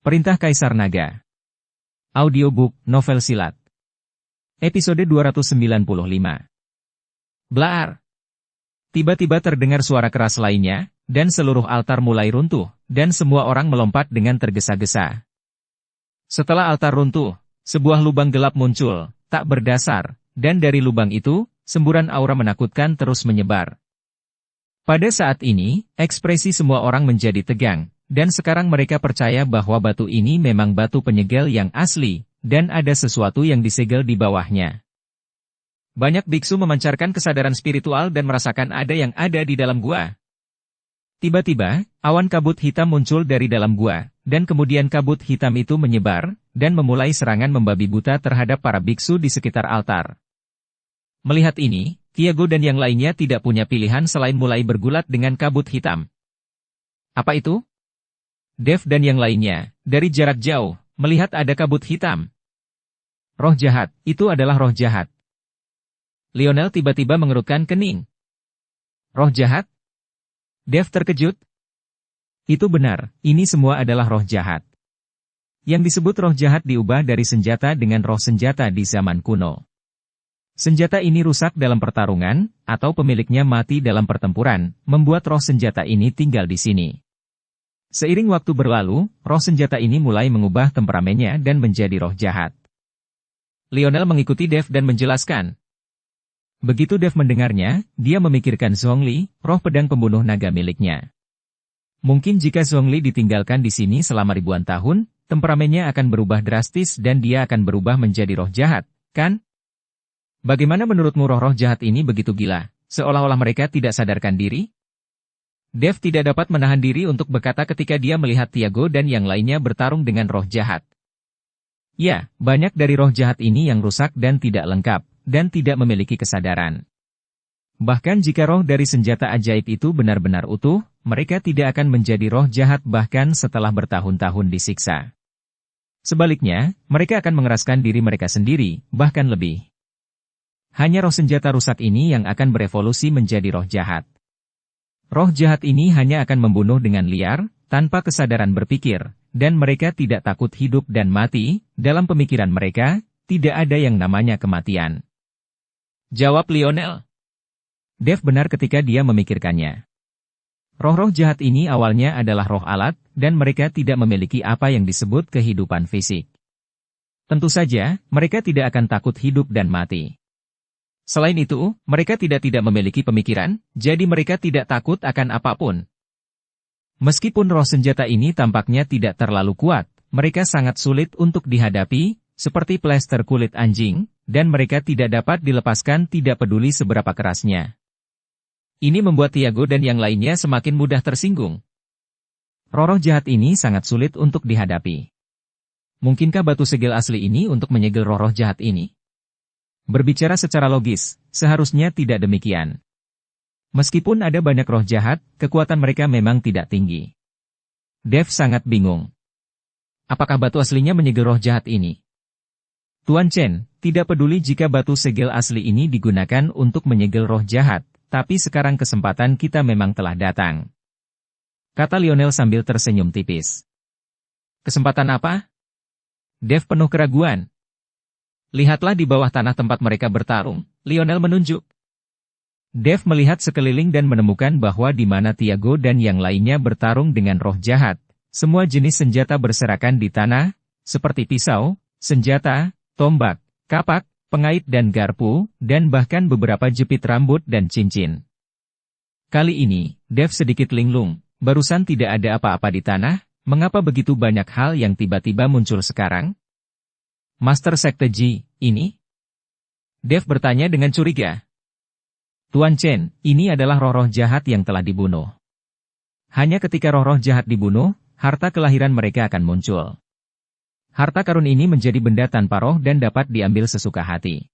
Perintah Kaisar Naga. Audiobook, novel silat. Episode 295. Blaar. Tiba-tiba terdengar suara keras lainnya, dan seluruh altar mulai runtuh, dan semua orang melompat dengan tergesa-gesa. Setelah altar runtuh, sebuah lubang gelap muncul, tak berdasar, dan dari lubang itu, semburan aura menakutkan terus menyebar. Pada saat ini, ekspresi semua orang menjadi tegang, dan sekarang mereka percaya bahwa batu ini memang batu penyegel yang asli, dan ada sesuatu yang disegel di bawahnya. Banyak biksu memancarkan kesadaran spiritual dan merasakan ada yang ada di dalam gua. Tiba-tiba, awan kabut hitam muncul dari dalam gua, dan kemudian kabut hitam itu menyebar, dan memulai serangan membabi buta terhadap para biksu di sekitar altar. Melihat ini, Tiago dan yang lainnya tidak punya pilihan selain mulai bergulat dengan kabut hitam. Apa itu? Dev dan yang lainnya, dari jarak jauh, melihat ada kabut hitam. Roh jahat, itu adalah roh jahat. Lionel tiba-tiba mengerutkan kening. Roh jahat? Dev terkejut. Itu benar, ini semua adalah roh jahat. Yang disebut roh jahat diubah dari senjata dengan roh senjata di zaman kuno. Senjata ini rusak dalam pertarungan, atau pemiliknya mati dalam pertempuran, membuat roh senjata ini tinggal di sini. Seiring waktu berlalu, roh senjata ini mulai mengubah temperamennya dan menjadi roh jahat. Lionel mengikuti Dev dan menjelaskan. Begitu Dev mendengarnya, dia memikirkan Zhongli, roh pedang pembunuh naga miliknya. Mungkin jika Zhongli ditinggalkan di sini selama ribuan tahun, temperamennya akan berubah drastis dan dia akan berubah menjadi roh jahat, kan? Bagaimana menurutmu roh-roh jahat ini begitu gila, seolah-olah mereka tidak sadarkan diri? Dev tidak dapat menahan diri untuk berkata ketika dia melihat Tiago dan yang lainnya bertarung dengan roh jahat. Ya, banyak dari roh jahat ini yang rusak dan tidak lengkap, dan tidak memiliki kesadaran. Bahkan jika roh dari senjata ajaib itu benar-benar utuh, mereka tidak akan menjadi roh jahat bahkan setelah bertahun-tahun disiksa. Sebaliknya, mereka akan mengeraskan diri mereka sendiri, bahkan lebih. Hanya roh senjata rusak ini yang akan berevolusi menjadi roh jahat. Roh jahat ini hanya akan membunuh dengan liar, tanpa kesadaran berpikir, dan mereka tidak takut hidup dan mati, dalam pemikiran mereka, tidak ada yang namanya kematian. Jawab Lionel. Dev benar ketika dia memikirkannya. Roh-roh jahat ini awalnya adalah roh alat, dan mereka tidak memiliki apa yang disebut kehidupan fisik. Tentu saja, mereka tidak akan takut hidup dan mati. Selain itu, mereka tidak memiliki pemikiran, jadi mereka tidak takut akan apapun. Meskipun roh senjata ini tampaknya tidak terlalu kuat, mereka sangat sulit untuk dihadapi, seperti plester kulit anjing, dan mereka tidak dapat dilepaskan tidak peduli seberapa kerasnya. Ini membuat Tiago dan yang lainnya semakin mudah tersinggung. Roh-roh jahat ini sangat sulit untuk dihadapi. Mungkinkah batu segel asli ini untuk menyegel roh-roh jahat ini? Berbicara secara logis, seharusnya tidak demikian. Meskipun ada banyak roh jahat, kekuatan mereka memang tidak tinggi. Dev sangat bingung. Apakah batu aslinya menyegel roh jahat ini? Tuan Chen, tidak peduli jika batu segel asli ini digunakan untuk menyegel roh jahat, tapi sekarang kesempatan kita memang telah datang. Kata Lionel sambil tersenyum tipis. Kesempatan apa? Dev penuh keraguan. Lihatlah di bawah tanah tempat mereka bertarung, Lionel menunjuk. Dev melihat sekeliling dan menemukan bahwa di mana Tiago dan yang lainnya bertarung dengan roh jahat, semua jenis senjata berserakan di tanah, seperti pisau, senjata, tombak, kapak, pengait dan garpu, dan bahkan beberapa jepit rambut dan cincin. Kali ini, Dev sedikit linglung, barusan tidak ada apa-apa di tanah, mengapa begitu banyak hal yang tiba-tiba muncul sekarang? Master Sekte Ji, ini? Dev bertanya dengan curiga. Tuan Chen, ini adalah roh-roh jahat yang telah dibunuh. Hanya ketika roh-roh jahat dibunuh, harta kelahiran mereka akan muncul. Harta karun ini menjadi benda tanpa roh dan dapat diambil sesuka hati.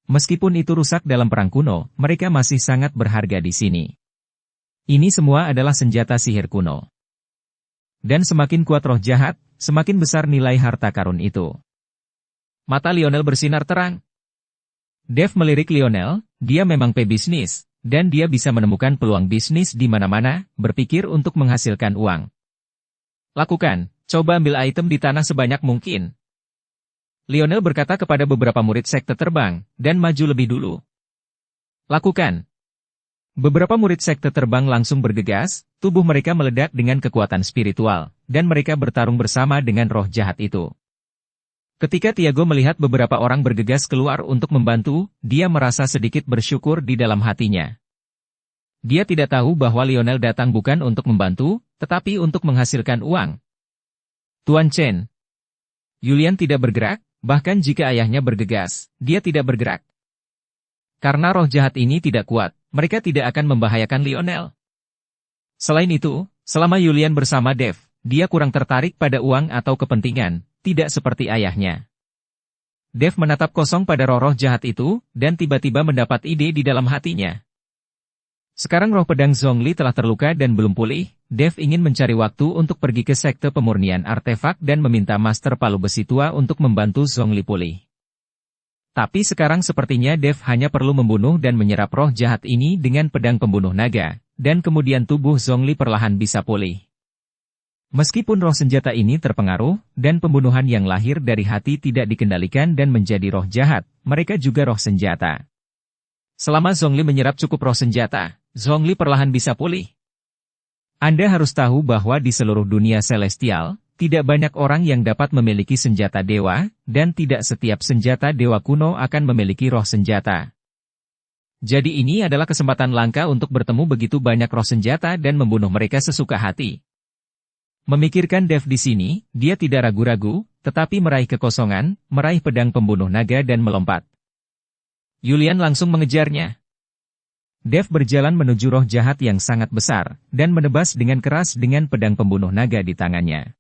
Meskipun itu rusak dalam perang kuno, mereka masih sangat berharga di sini. Ini semua adalah senjata sihir kuno. Dan semakin kuat roh jahat, semakin besar nilai harta karun itu. Mata Lionel bersinar terang. Dev melirik Lionel, dia memang pebisnis, dan dia bisa menemukan peluang bisnis di mana-mana, berpikir untuk menghasilkan uang. Lakukan, Coba ambil item di tanah sebanyak mungkin. Lionel berkata kepada beberapa murid sekte terbang, dan maju lebih dulu. Lakukan. Beberapa murid sekte terbang langsung bergegas, tubuh mereka meledak dengan kekuatan spiritual, dan mereka bertarung bersama dengan roh jahat itu. Ketika Tiago melihat beberapa orang bergegas keluar untuk membantu, dia merasa sedikit bersyukur di dalam hatinya. Dia tidak tahu bahwa Lionel datang bukan untuk membantu, tetapi untuk menghasilkan uang. Tuan Chen. Julian tidak bergerak, bahkan jika ayahnya bergegas, dia tidak bergerak. Karena roh jahat ini tidak kuat, mereka tidak akan membahayakan Lionel. Selain itu, selama Julian bersama Dev, dia kurang tertarik pada uang atau kepentingan, tidak seperti ayahnya. Dev menatap kosong pada roh-roh jahat itu, dan tiba-tiba mendapat ide di dalam hatinya. Sekarang roh pedang Zhongli telah terluka dan belum pulih, Dev ingin mencari waktu untuk pergi ke sekte pemurnian artefak dan meminta Master Palu Besi Tua untuk membantu Zhongli pulih. Tapi sekarang sepertinya Dev hanya perlu membunuh dan menyerap roh jahat ini dengan pedang pembunuh naga, dan kemudian tubuh Zhongli perlahan bisa pulih. Meskipun roh senjata ini terpengaruh, dan pembunuhan yang lahir dari hati tidak dikendalikan dan menjadi roh jahat, mereka juga roh senjata. Selama Zhongli menyerap cukup roh senjata, Zhongli perlahan bisa pulih. Anda harus tahu bahwa di seluruh dunia celestial, tidak banyak orang yang dapat memiliki senjata dewa, dan tidak setiap senjata dewa kuno akan memiliki roh senjata. Jadi ini adalah kesempatan langka untuk bertemu begitu banyak roh senjata dan membunuh mereka sesuka hati. Memikirkan Dev di sini, dia tidak ragu-ragu, tetapi meraih kekosongan, meraih pedang pembunuh naga dan melompat. Julian langsung mengejarnya. Dev berjalan menuju roh jahat yang sangat besar, dan menebas dengan keras dengan pedang pembunuh naga di tangannya.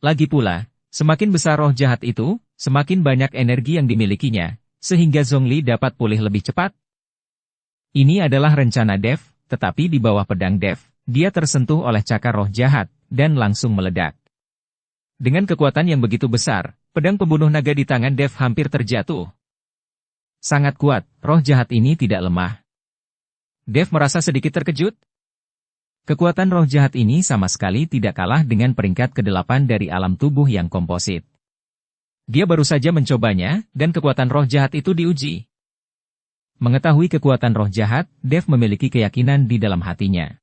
Lagi pula, semakin besar roh jahat itu, semakin banyak energi yang dimilikinya, sehingga Zhongli dapat pulih lebih cepat. Ini adalah rencana Dev, tetapi di bawah pedang Dev, dia tersentuh oleh cakar roh jahat, dan langsung meledak. Dengan kekuatan yang begitu besar, pedang pembunuh naga di tangan Dev hampir terjatuh. Sangat kuat, roh jahat ini tidak lemah. Dev merasa sedikit terkejut. Kekuatan roh jahat ini sama sekali tidak kalah dengan peringkat ke-8 dari alam tubuh yang komposit. Dia baru saja mencobanya, dan kekuatan roh jahat itu diuji. Mengetahui kekuatan roh jahat, Dev memiliki keyakinan di dalam hatinya.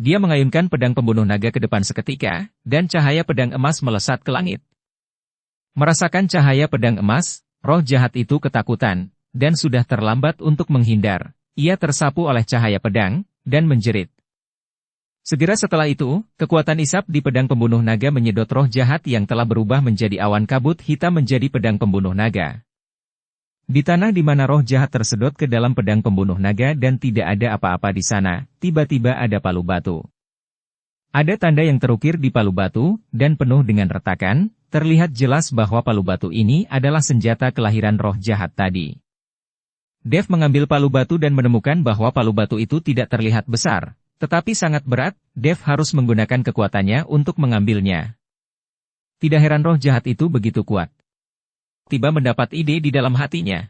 Dia mengayunkan pedang pembunuh naga ke depan seketika, dan cahaya pedang emas melesat ke langit. Merasakan cahaya pedang emas, roh jahat itu ketakutan, dan sudah terlambat untuk menghindar. Ia tersapu oleh cahaya pedang, dan menjerit. Segera setelah itu, kekuatan isap di pedang pembunuh naga menyedot roh jahat yang telah berubah menjadi awan kabut hitam menjadi pedang pembunuh naga. Di tanah di mana roh jahat tersedot ke dalam pedang pembunuh naga dan tidak ada apa-apa di sana, tiba-tiba ada palu batu. Ada tanda yang terukir di palu batu, dan penuh dengan retakan, terlihat jelas bahwa palu batu ini adalah senjata kelahiran roh jahat tadi. Dev mengambil palu batu dan menemukan bahwa palu batu itu tidak terlihat besar, tetapi sangat berat. Dev harus menggunakan kekuatannya untuk mengambilnya. Tidak heran roh jahat itu begitu kuat. Tiba mendapat ide di dalam hatinya.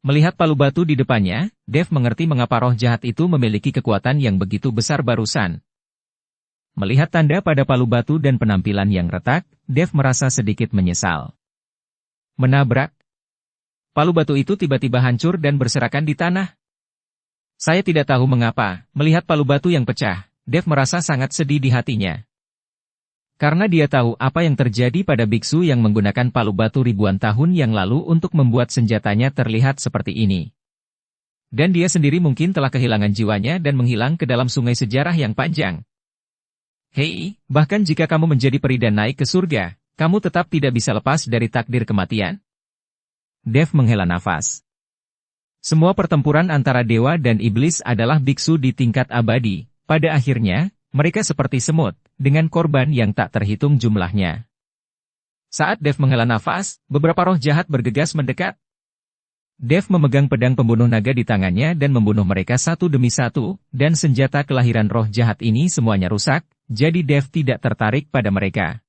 Melihat palu batu di depannya, Dev mengerti mengapa roh jahat itu memiliki kekuatan yang begitu besar barusan. Melihat tanda pada palu batu dan penampilan yang retak, Dev merasa sedikit menyesal. Menabrak. Palu batu itu tiba-tiba hancur dan berserakan di tanah. Saya tidak tahu mengapa, melihat palu batu yang pecah, Dev merasa sangat sedih di hatinya. Karena dia tahu apa yang terjadi pada biksu yang menggunakan palu batu ribuan tahun yang lalu untuk membuat senjatanya terlihat seperti ini. Dan dia sendiri mungkin telah kehilangan jiwanya dan menghilang ke dalam sungai sejarah yang panjang. Hei, bahkan jika kamu menjadi peri dan naik ke surga, kamu tetap tidak bisa lepas dari takdir kematian. Dev menghela nafas. Semua pertempuran antara dewa dan iblis adalah biksu di tingkat abadi. Pada akhirnya, mereka seperti semut, dengan korban yang tak terhitung jumlahnya. Saat Dev menghela nafas, beberapa roh jahat bergegas mendekat. Dev memegang pedang pembunuh naga di tangannya dan membunuh mereka satu demi satu, dan senjata kelahiran roh jahat ini semuanya rusak, jadi Dev tidak tertarik pada mereka.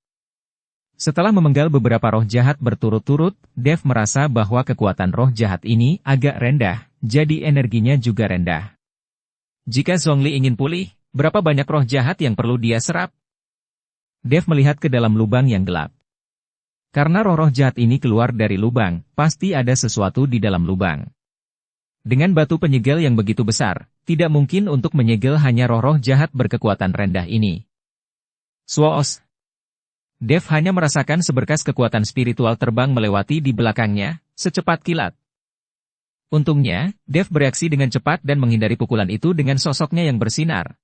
Setelah memenggal beberapa roh jahat berturut-turut, Dev merasa bahwa kekuatan roh jahat ini agak rendah, jadi energinya juga rendah. Jika Zhongli ingin pulih, berapa banyak roh jahat yang perlu dia serap? Dev melihat ke dalam lubang yang gelap. Karena roh-roh jahat ini keluar dari lubang, pasti ada sesuatu di dalam lubang. Dengan batu penyegel yang begitu besar, tidak mungkin untuk menyegel hanya roh-roh jahat berkekuatan rendah ini. Swoos! Dev hanya merasakan seberkas kekuatan spiritual terbang melewati di belakangnya, secepat kilat. Untungnya, Dev bereaksi dengan cepat dan menghindari pukulan itu dengan sosoknya yang bersinar.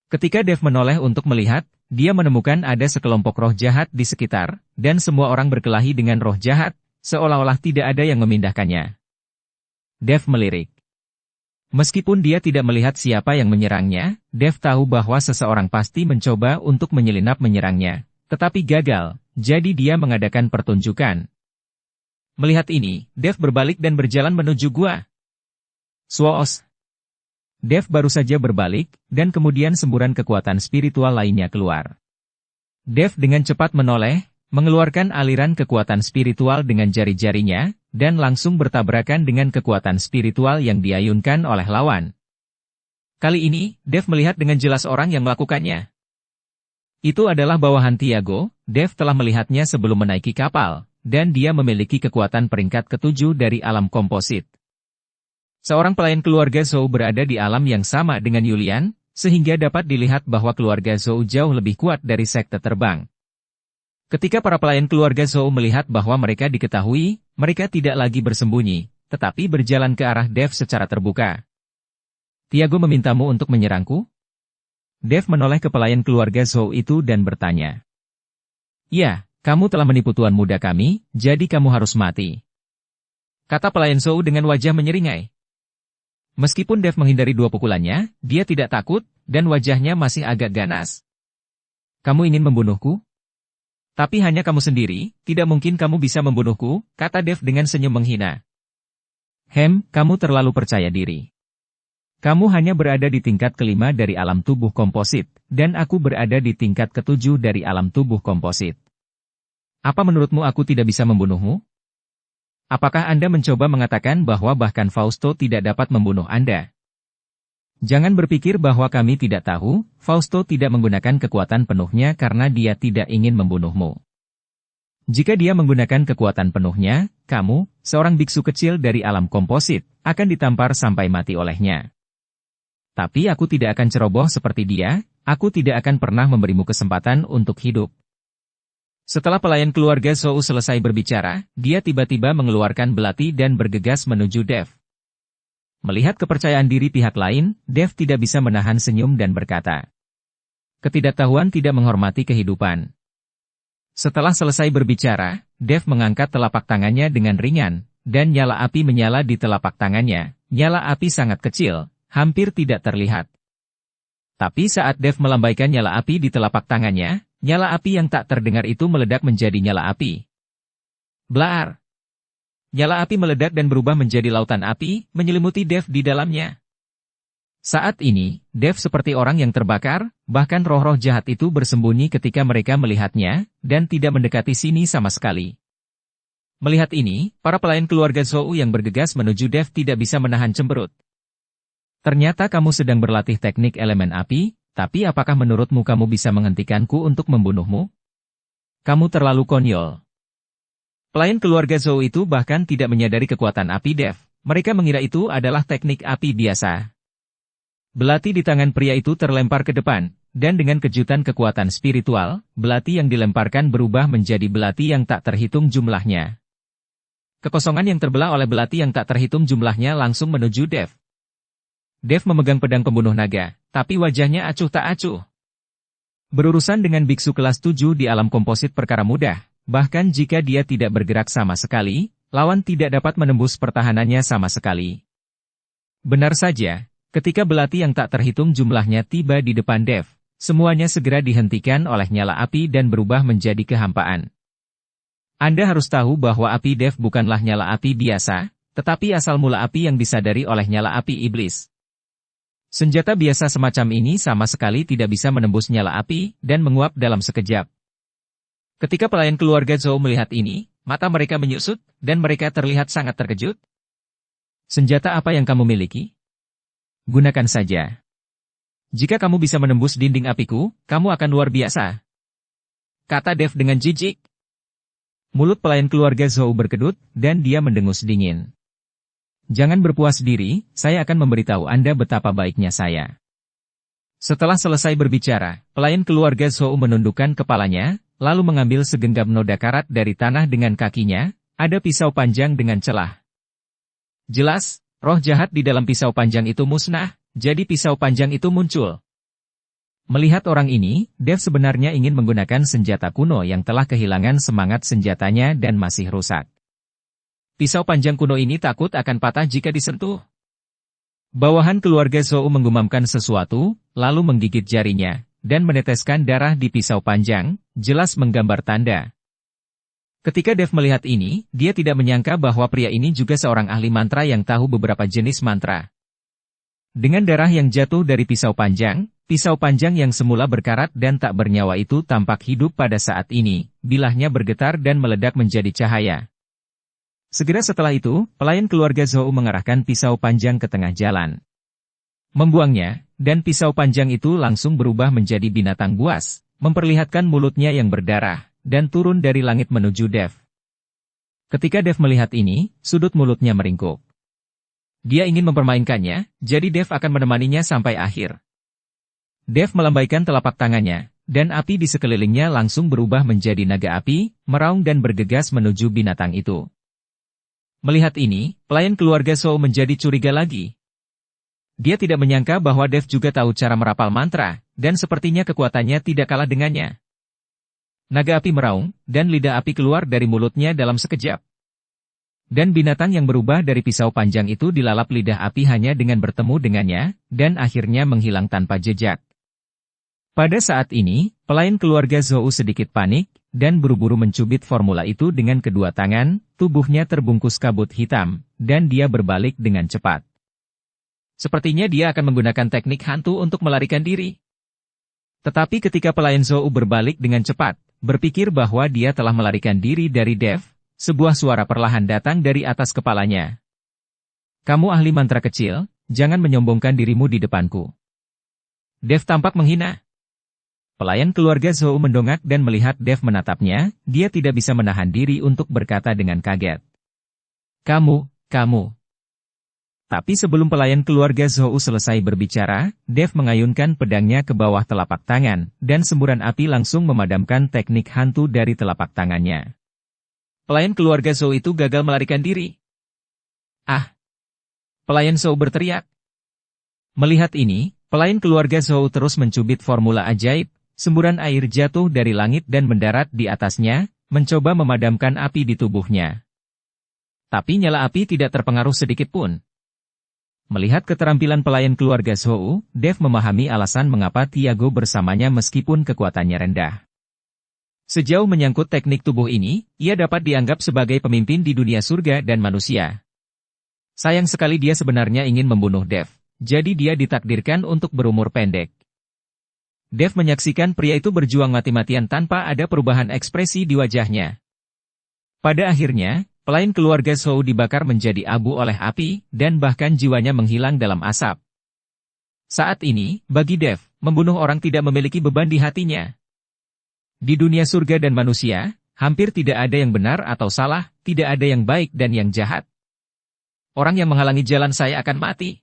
Ketika Dev menoleh untuk melihat, dia menemukan ada sekelompok roh jahat di sekitar, dan semua orang berkelahi dengan roh jahat, seolah-olah tidak ada yang memindahkannya. Dev melirik. Meskipun dia tidak melihat siapa yang menyerangnya, Dev tahu bahwa seseorang pasti mencoba untuk menyelinap menyerangnya, tetapi gagal, jadi dia mengadakan pertunjukan. Melihat ini, Dev berbalik dan berjalan menuju gua. Swoos! Dev baru saja berbalik, dan kemudian semburan kekuatan spiritual lainnya keluar. Dev dengan cepat menoleh, mengeluarkan aliran kekuatan spiritual dengan jari-jarinya, dan langsung bertabrakan dengan kekuatan spiritual yang diayunkan oleh lawan. Kali ini, Dev melihat dengan jelas orang yang melakukannya. Itu adalah bawahan Tiago. Dev telah melihatnya sebelum menaiki kapal, dan dia memiliki kekuatan peringkat ke-7 dari alam komposit. Seorang pelayan keluarga Zhou berada di alam yang sama dengan Yulian, sehingga dapat dilihat bahwa keluarga Zhou jauh lebih kuat dari sekte terbang. Ketika para pelayan keluarga Zhou melihat bahwa mereka diketahui, mereka tidak lagi bersembunyi, tetapi berjalan ke arah Dev secara terbuka. Tiago memintamu untuk menyerangku? Dev menoleh ke pelayan keluarga Zhou itu dan bertanya. Ya, kamu telah menipu tuan muda kami, jadi kamu harus mati. Kata pelayan Zhou dengan wajah menyeringai. Meskipun Dev menghindari dua pukulannya, dia tidak takut, dan wajahnya masih agak ganas. Kamu ingin membunuhku? Tapi hanya kamu sendiri, tidak mungkin kamu bisa membunuhku, kata Dev dengan senyum menghina. Kamu terlalu percaya diri. Kamu hanya berada di tingkat ke-5 dari alam tubuh komposit, dan aku berada di tingkat ke-7 dari alam tubuh komposit. Apa menurutmu aku tidak bisa membunuhmu? Apakah Anda mencoba mengatakan bahwa bahkan Fausto tidak dapat membunuh Anda? Jangan berpikir bahwa kami tidak tahu, Fausto tidak menggunakan kekuatan penuhnya karena dia tidak ingin membunuhmu. Jika dia menggunakan kekuatan penuhnya, kamu, seorang biksu kecil dari alam komposit, akan ditampar sampai mati olehnya. Tapi aku tidak akan ceroboh seperti dia, aku tidak akan pernah memberimu kesempatan untuk hidup. Setelah pelayan keluarga Zhou selesai berbicara, dia tiba-tiba mengeluarkan belati dan bergegas menuju Dev. Melihat kepercayaan diri pihak lain, Dev tidak bisa menahan senyum dan berkata, ketidaktahuan tidak menghormati kehidupan. Setelah selesai berbicara, Dev mengangkat telapak tangannya dengan ringan, dan nyala api menyala di telapak tangannya. Nyala api sangat kecil, hampir tidak terlihat. Tapi saat Dev melambaikan nyala api di telapak tangannya, nyala api yang tak terdengar itu meledak menjadi nyala api. Blaar! Nyala api meledak dan berubah menjadi lautan api, menyelimuti Dev di dalamnya. Saat ini, Dev seperti orang yang terbakar, bahkan roh-roh jahat itu bersembunyi ketika mereka melihatnya, dan tidak mendekati sini sama sekali. Melihat ini, para pelayan keluarga Zhou yang bergegas menuju Dev tidak bisa menahan cemberut. Ternyata kamu sedang berlatih teknik elemen api, tapi apakah menurutmu kamu bisa menghentikanku untuk membunuhmu? Kamu terlalu konyol. Pelayan keluarga Zhou itu bahkan tidak menyadari kekuatan api Dev. Mereka mengira itu adalah teknik api biasa. Belati di tangan pria itu terlempar ke depan, dan dengan kejutan kekuatan spiritual, belati yang dilemparkan berubah menjadi belati yang tak terhitung jumlahnya. Kekosongan yang terbelah oleh belati yang tak terhitung jumlahnya langsung menuju Dev. Dev memegang pedang pembunuh naga, tapi wajahnya acuh tak acuh. Berurusan dengan biksu kelas 7 di alam komposit perkara mudah, bahkan jika dia tidak bergerak sama sekali, lawan tidak dapat menembus pertahanannya sama sekali. Benar saja, ketika belati yang tak terhitung jumlahnya tiba di depan Dev, semuanya segera dihentikan oleh nyala api dan berubah menjadi kehampaan. Anda harus tahu bahwa api Dev bukanlah nyala api biasa, tetapi asal mula api yang disadari oleh nyala api iblis. Senjata biasa semacam ini sama sekali tidak bisa menembus nyala api, dan menguap dalam sekejap. Ketika pelayan keluarga Zhou melihat ini, mata mereka menyusut, dan mereka terlihat sangat terkejut. Senjata apa yang kamu miliki? Gunakan saja. Jika kamu bisa menembus dinding apiku, kamu akan luar biasa. kata Dev dengan jijik. Mulut pelayan keluarga Zhou berkedut, dan dia mendengus dingin. Jangan berpuas diri, saya akan memberitahu Anda betapa baiknya saya. Setelah selesai berbicara, pelayan keluarga Zhou menundukkan kepalanya, lalu mengambil segenggam noda karat dari tanah dengan kakinya, ada pisau panjang dengan celah. Jelas, roh jahat di dalam pisau panjang itu musnah, jadi pisau panjang itu muncul. Melihat orang ini, Dev sebenarnya ingin menggunakan senjata kuno yang telah kehilangan semangat senjatanya dan masih rusak. Pisau panjang kuno ini takut akan patah jika disentuh. Bawahan keluarga Zhou menggumamkan sesuatu, lalu menggigit jarinya, dan meneteskan darah di pisau panjang, jelas menggambar tanda. Ketika Dev melihat ini, dia tidak menyangka bahwa pria ini juga seorang ahli mantra yang tahu beberapa jenis mantra. Dengan darah yang jatuh dari pisau panjang yang semula berkarat dan tak bernyawa itu tampak hidup pada saat ini, bilahnya bergetar dan meledak menjadi cahaya. Segera setelah itu, pelayan keluarga Zhou mengarahkan pisau panjang ke tengah jalan. Membuangnya, dan pisau panjang itu langsung berubah menjadi binatang buas, memperlihatkan mulutnya yang berdarah, dan turun dari langit menuju Dev. Ketika Dev melihat ini, sudut mulutnya meringkuk. Dia ingin mempermainkannya, jadi Dev akan menemaninya sampai akhir. Dev melambaikan telapak tangannya, dan api di sekelilingnya langsung berubah menjadi naga api, meraung dan bergegas menuju binatang itu. Melihat ini, pelayan keluarga Zhou menjadi curiga lagi. Dia tidak menyangka bahwa Dev juga tahu cara merapal mantra, dan sepertinya kekuatannya tidak kalah dengannya. Naga api meraung, dan lidah api keluar dari mulutnya dalam sekejap. Dan binatang yang berubah dari pisau panjang itu dilalap lidah api hanya dengan bertemu dengannya, dan akhirnya menghilang tanpa jejak. Pada saat ini, pelayan keluarga Zhou sedikit panik, dan buru-buru mencubit formula itu dengan kedua tangan, tubuhnya terbungkus kabut hitam, dan dia berbalik dengan cepat. Sepertinya dia akan menggunakan teknik hantu untuk melarikan diri. Tetapi ketika pelayan Zhou berbalik dengan cepat, berpikir bahwa dia telah melarikan diri dari Dev, sebuah suara perlahan datang dari atas kepalanya. Kamu ahli mantra kecil, jangan menyombongkan dirimu di depanku. Dev tampak menghina. Pelayan keluarga Zhou mendongak dan melihat Dev menatapnya, dia tidak bisa menahan diri untuk berkata dengan kaget. Kamu. Tapi sebelum pelayan keluarga Zhou selesai berbicara, Dev mengayunkan pedangnya ke bawah telapak tangan, dan semburan api langsung memadamkan teknik hantu dari telapak tangannya. Pelayan keluarga Zhou itu gagal melarikan diri. Ah! Pelayan Zhou berteriak. Melihat ini, pelayan keluarga Zhou terus mencubit formula ajaib, semburan air jatuh dari langit dan mendarat di atasnya, mencoba memadamkan api di tubuhnya. Tapi nyala api tidak terpengaruh sedikit pun. Melihat keterampilan pelayan keluarga Zhou, Dev memahami alasan mengapa Tiago bersamanya meskipun kekuatannya rendah. Sejauh menyangkut teknik tubuh ini, ia dapat dianggap sebagai pemimpin di dunia surga dan manusia. Sayang sekali dia sebenarnya ingin membunuh Dev, jadi dia ditakdirkan untuk berumur pendek. Dev menyaksikan pria itu berjuang mati-matian tanpa ada perubahan ekspresi di wajahnya. Pada akhirnya, pelayan keluarga Zhou dibakar menjadi abu oleh api, dan bahkan jiwanya menghilang dalam asap. Saat ini, bagi Dev, membunuh orang tidak memiliki beban di hatinya. Di dunia surga dan manusia, hampir tidak ada yang benar atau salah, tidak ada yang baik dan yang jahat. Orang yang menghalangi jalan saya akan mati.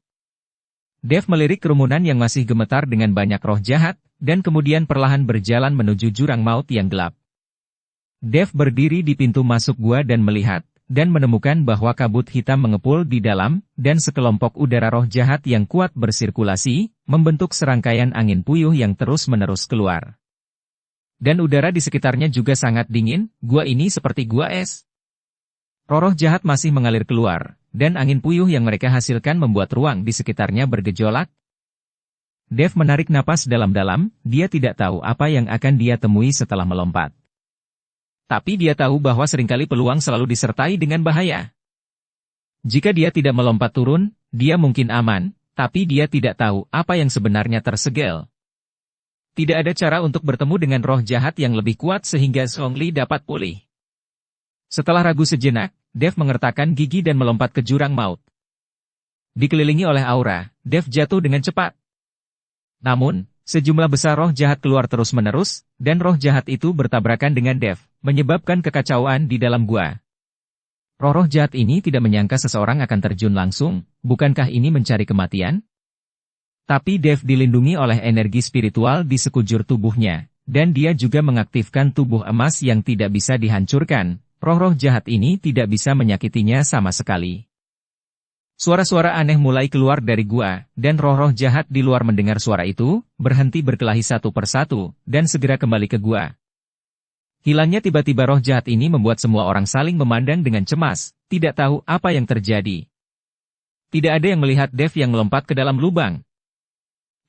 Dev melirik kerumunan yang masih gemetar dengan banyak roh jahat, dan kemudian perlahan berjalan menuju jurang maut yang gelap. Dev berdiri di pintu masuk gua dan melihat, dan menemukan bahwa kabut hitam mengepul di dalam, dan sekelompok udara roh jahat yang kuat bersirkulasi, membentuk serangkaian angin puyuh yang terus-menerus keluar. Dan udara di sekitarnya juga sangat dingin, gua ini seperti gua es. Roh jahat masih mengalir keluar, dan angin puyuh yang mereka hasilkan membuat ruang di sekitarnya bergejolak. Dev menarik napas dalam-dalam, dia tidak tahu apa yang akan dia temui setelah melompat. Tapi dia tahu bahwa seringkali peluang selalu disertai dengan bahaya. Jika dia tidak melompat turun, dia mungkin aman, tapi dia tidak tahu apa yang sebenarnya tersegel. Tidak ada cara untuk bertemu dengan roh jahat yang lebih kuat sehingga Zhongli dapat pulih. Setelah ragu sejenak, Dev mengertakkan gigi dan melompat ke jurang maut. Dikelilingi oleh aura, Dev jatuh dengan cepat. Namun, sejumlah besar roh jahat keluar terus-menerus, dan roh jahat itu bertabrakan dengan Dev, menyebabkan kekacauan di dalam gua. Roh-roh jahat ini tidak menyangka seseorang akan terjun langsung, bukankah ini mencari kematian? Tapi Dev dilindungi oleh energi spiritual di sekujur tubuhnya, dan dia juga mengaktifkan tubuh emas yang tidak bisa dihancurkan. Roh-roh jahat ini tidak bisa menyakitinya sama sekali. Suara-suara aneh mulai keluar dari gua, dan roh-roh jahat di luar mendengar suara itu, berhenti berkelahi satu persatu, dan segera kembali ke gua. Hilangnya tiba-tiba roh jahat ini membuat semua orang saling memandang dengan cemas, tidak tahu apa yang terjadi. Tidak ada yang melihat Dev yang melompat ke dalam lubang.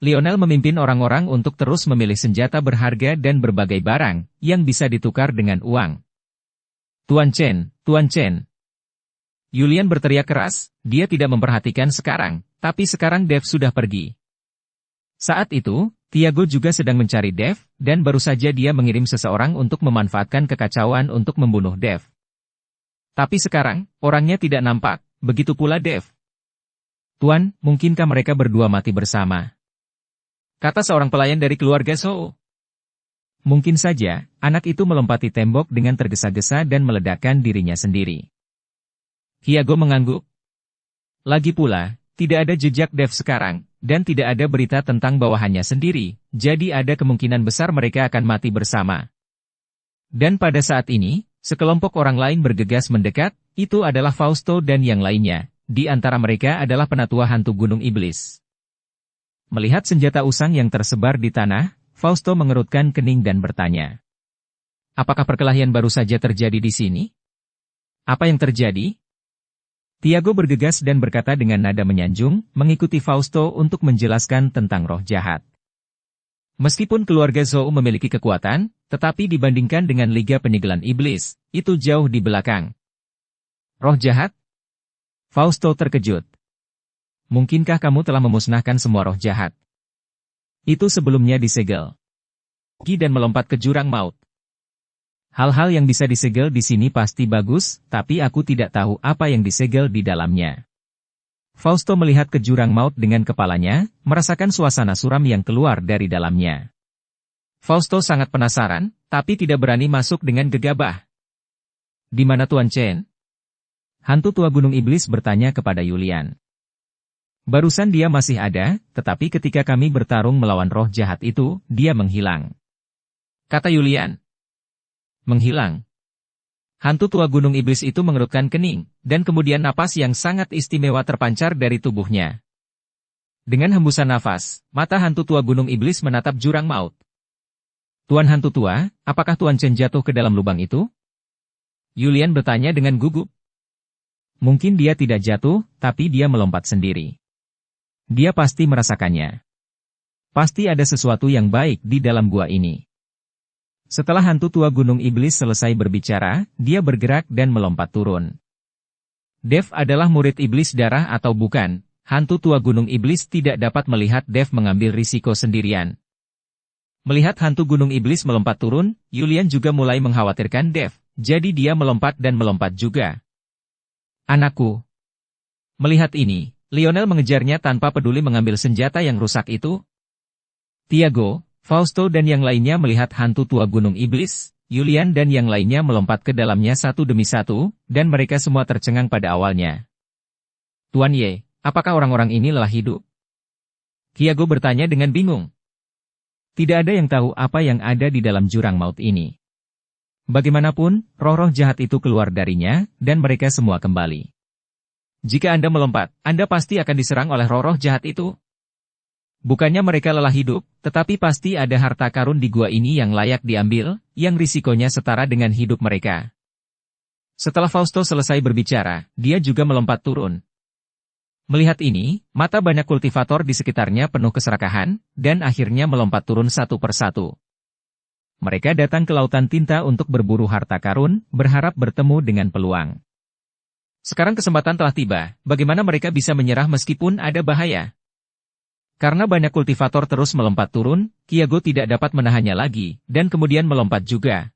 Lionel memimpin orang-orang untuk terus memilih senjata berharga dan berbagai barang, yang bisa ditukar dengan uang. Tuan Chen, Tuan Chen. Julian berteriak keras, dia tidak memperhatikan sekarang, tapi sekarang Dev sudah pergi. Saat itu, Tiago juga sedang mencari Dev, dan baru saja dia mengirim seseorang untuk memanfaatkan kekacauan untuk membunuh Dev. Tapi sekarang, orangnya tidak nampak, begitu pula Dev. Tuan, mungkinkah mereka berdua mati bersama? Kata seorang pelayan dari keluarga Zhou. Mungkin saja, anak itu melompati tembok dengan tergesa-gesa dan meledakkan dirinya sendiri. Tiago mengangguk. Lagi pula, tidak ada jejak Dev sekarang, dan tidak ada berita tentang bawahannya sendiri, jadi ada kemungkinan besar mereka akan mati bersama. Dan pada saat ini, sekelompok orang lain bergegas mendekat, itu adalah Fausto dan yang lainnya, di antara mereka adalah penatua hantu Gunung Iblis. Melihat senjata usang yang tersebar di tanah, Fausto mengerutkan kening dan bertanya. Apakah perkelahian baru saja terjadi di sini? Apa yang terjadi? Tiago bergegas dan berkata dengan nada menyanjung, mengikuti Fausto untuk menjelaskan tentang roh jahat. Meskipun keluarga Zhou memiliki kekuatan, tetapi dibandingkan dengan Liga Penyegelan Iblis, itu jauh di belakang. Roh jahat? Fausto terkejut. Mungkinkah kamu telah memusnahkan semua roh jahat? Itu sebelumnya disegel. Pergi dan melompat ke jurang maut. Hal-hal yang bisa disegel di sini pasti bagus, tapi aku tidak tahu apa yang disegel di dalamnya. Fausto melihat ke jurang maut dengan kepalanya, merasakan suasana suram yang keluar dari dalamnya. Fausto sangat penasaran, tapi tidak berani masuk dengan gegabah. Di mana Tuan Chen? Hantu tua Gunung Iblis bertanya kepada Julian. Barusan dia masih ada, tetapi ketika kami bertarung melawan roh jahat itu, dia menghilang. Kata Julian. Menghilang. Hantu tua Gunung Iblis itu mengerutkan kening, dan kemudian napas yang sangat istimewa terpancar dari tubuhnya. Dengan hembusan nafas, mata hantu tua Gunung Iblis menatap jurang maut. Tuan hantu tua, apakah Tuan Chen jatuh ke dalam lubang itu? Julian bertanya dengan gugup. Mungkin dia tidak jatuh, tapi dia melompat sendiri. Dia pasti merasakannya. Pasti ada sesuatu yang baik di dalam gua ini. Setelah hantu tua Gunung Iblis selesai berbicara, dia bergerak dan melompat turun. Dev adalah murid iblis darah atau bukan, hantu tua Gunung Iblis tidak dapat melihat Dev mengambil risiko sendirian. Melihat hantu Gunung Iblis melompat turun, Julian juga mulai mengkhawatirkan Dev, jadi dia melompat dan melompat juga. Anakku. Melihat ini, Lionel mengejarnya tanpa peduli mengambil senjata yang rusak itu. Tiago, Fausto dan yang lainnya melihat hantu tua Gunung Iblis, Julian dan yang lainnya melompat ke dalamnya satu demi satu, dan mereka semua tercengang pada awalnya. Tuan Ye, apakah orang-orang ini lelah hidup? Tiago bertanya dengan bingung. Tidak ada yang tahu apa yang ada di dalam jurang maut ini. Bagaimanapun, roh-roh jahat itu keluar darinya, dan mereka semua kembali. Jika Anda melompat, Anda pasti akan diserang oleh roh-roh jahat itu. Bukannya mereka lelah hidup, tetapi pasti ada harta karun di gua ini yang layak diambil, yang risikonya setara dengan hidup mereka. Setelah Fausto selesai berbicara, dia juga melompat turun. Melihat ini, mata banyak kultivator di sekitarnya penuh keserakahan, dan akhirnya melompat turun satu persatu. Mereka datang ke lautan tinta untuk berburu harta karun, berharap bertemu dengan peluang. Sekarang kesempatan telah tiba, bagaimana mereka bisa menyerah meskipun ada bahaya? Karena banyak kultivator terus melompat turun, Tiago tidak dapat menahannya lagi, dan kemudian melompat juga.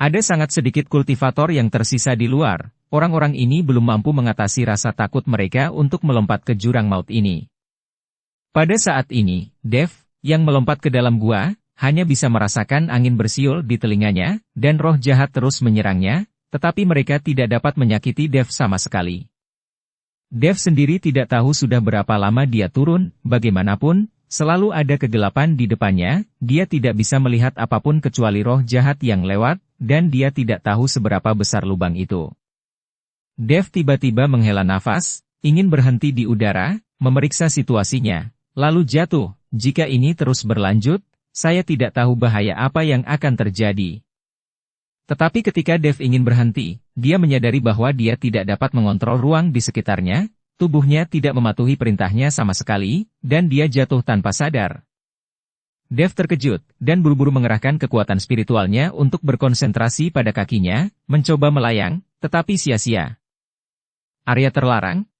Ada sangat sedikit kultivator yang tersisa di luar, orang-orang ini belum mampu mengatasi rasa takut mereka untuk melompat ke jurang maut ini. Pada saat ini, Dev, yang melompat ke dalam gua, hanya bisa merasakan angin bersiul di telinganya, dan roh jahat terus menyerangnya, tetapi mereka tidak dapat menyakiti Dev sama sekali. Dev sendiri tidak tahu sudah berapa lama dia turun, bagaimanapun, selalu ada kegelapan di depannya, dia tidak bisa melihat apapun kecuali roh jahat yang lewat, dan dia tidak tahu seberapa besar lubang itu. Dev tiba-tiba menghela nafas, ingin berhenti di udara, memeriksa situasinya, lalu jatuh. Jika ini terus berlanjut, saya tidak tahu bahaya apa yang akan terjadi. Tetapi ketika Dev ingin berhenti, dia menyadari bahwa dia tidak dapat mengontrol ruang di sekitarnya, tubuhnya tidak mematuhi perintahnya sama sekali, dan dia jatuh tanpa sadar. Dev terkejut, dan buru-buru mengerahkan kekuatan spiritualnya untuk berkonsentrasi pada kakinya, mencoba melayang, tetapi sia-sia. Area terlarang?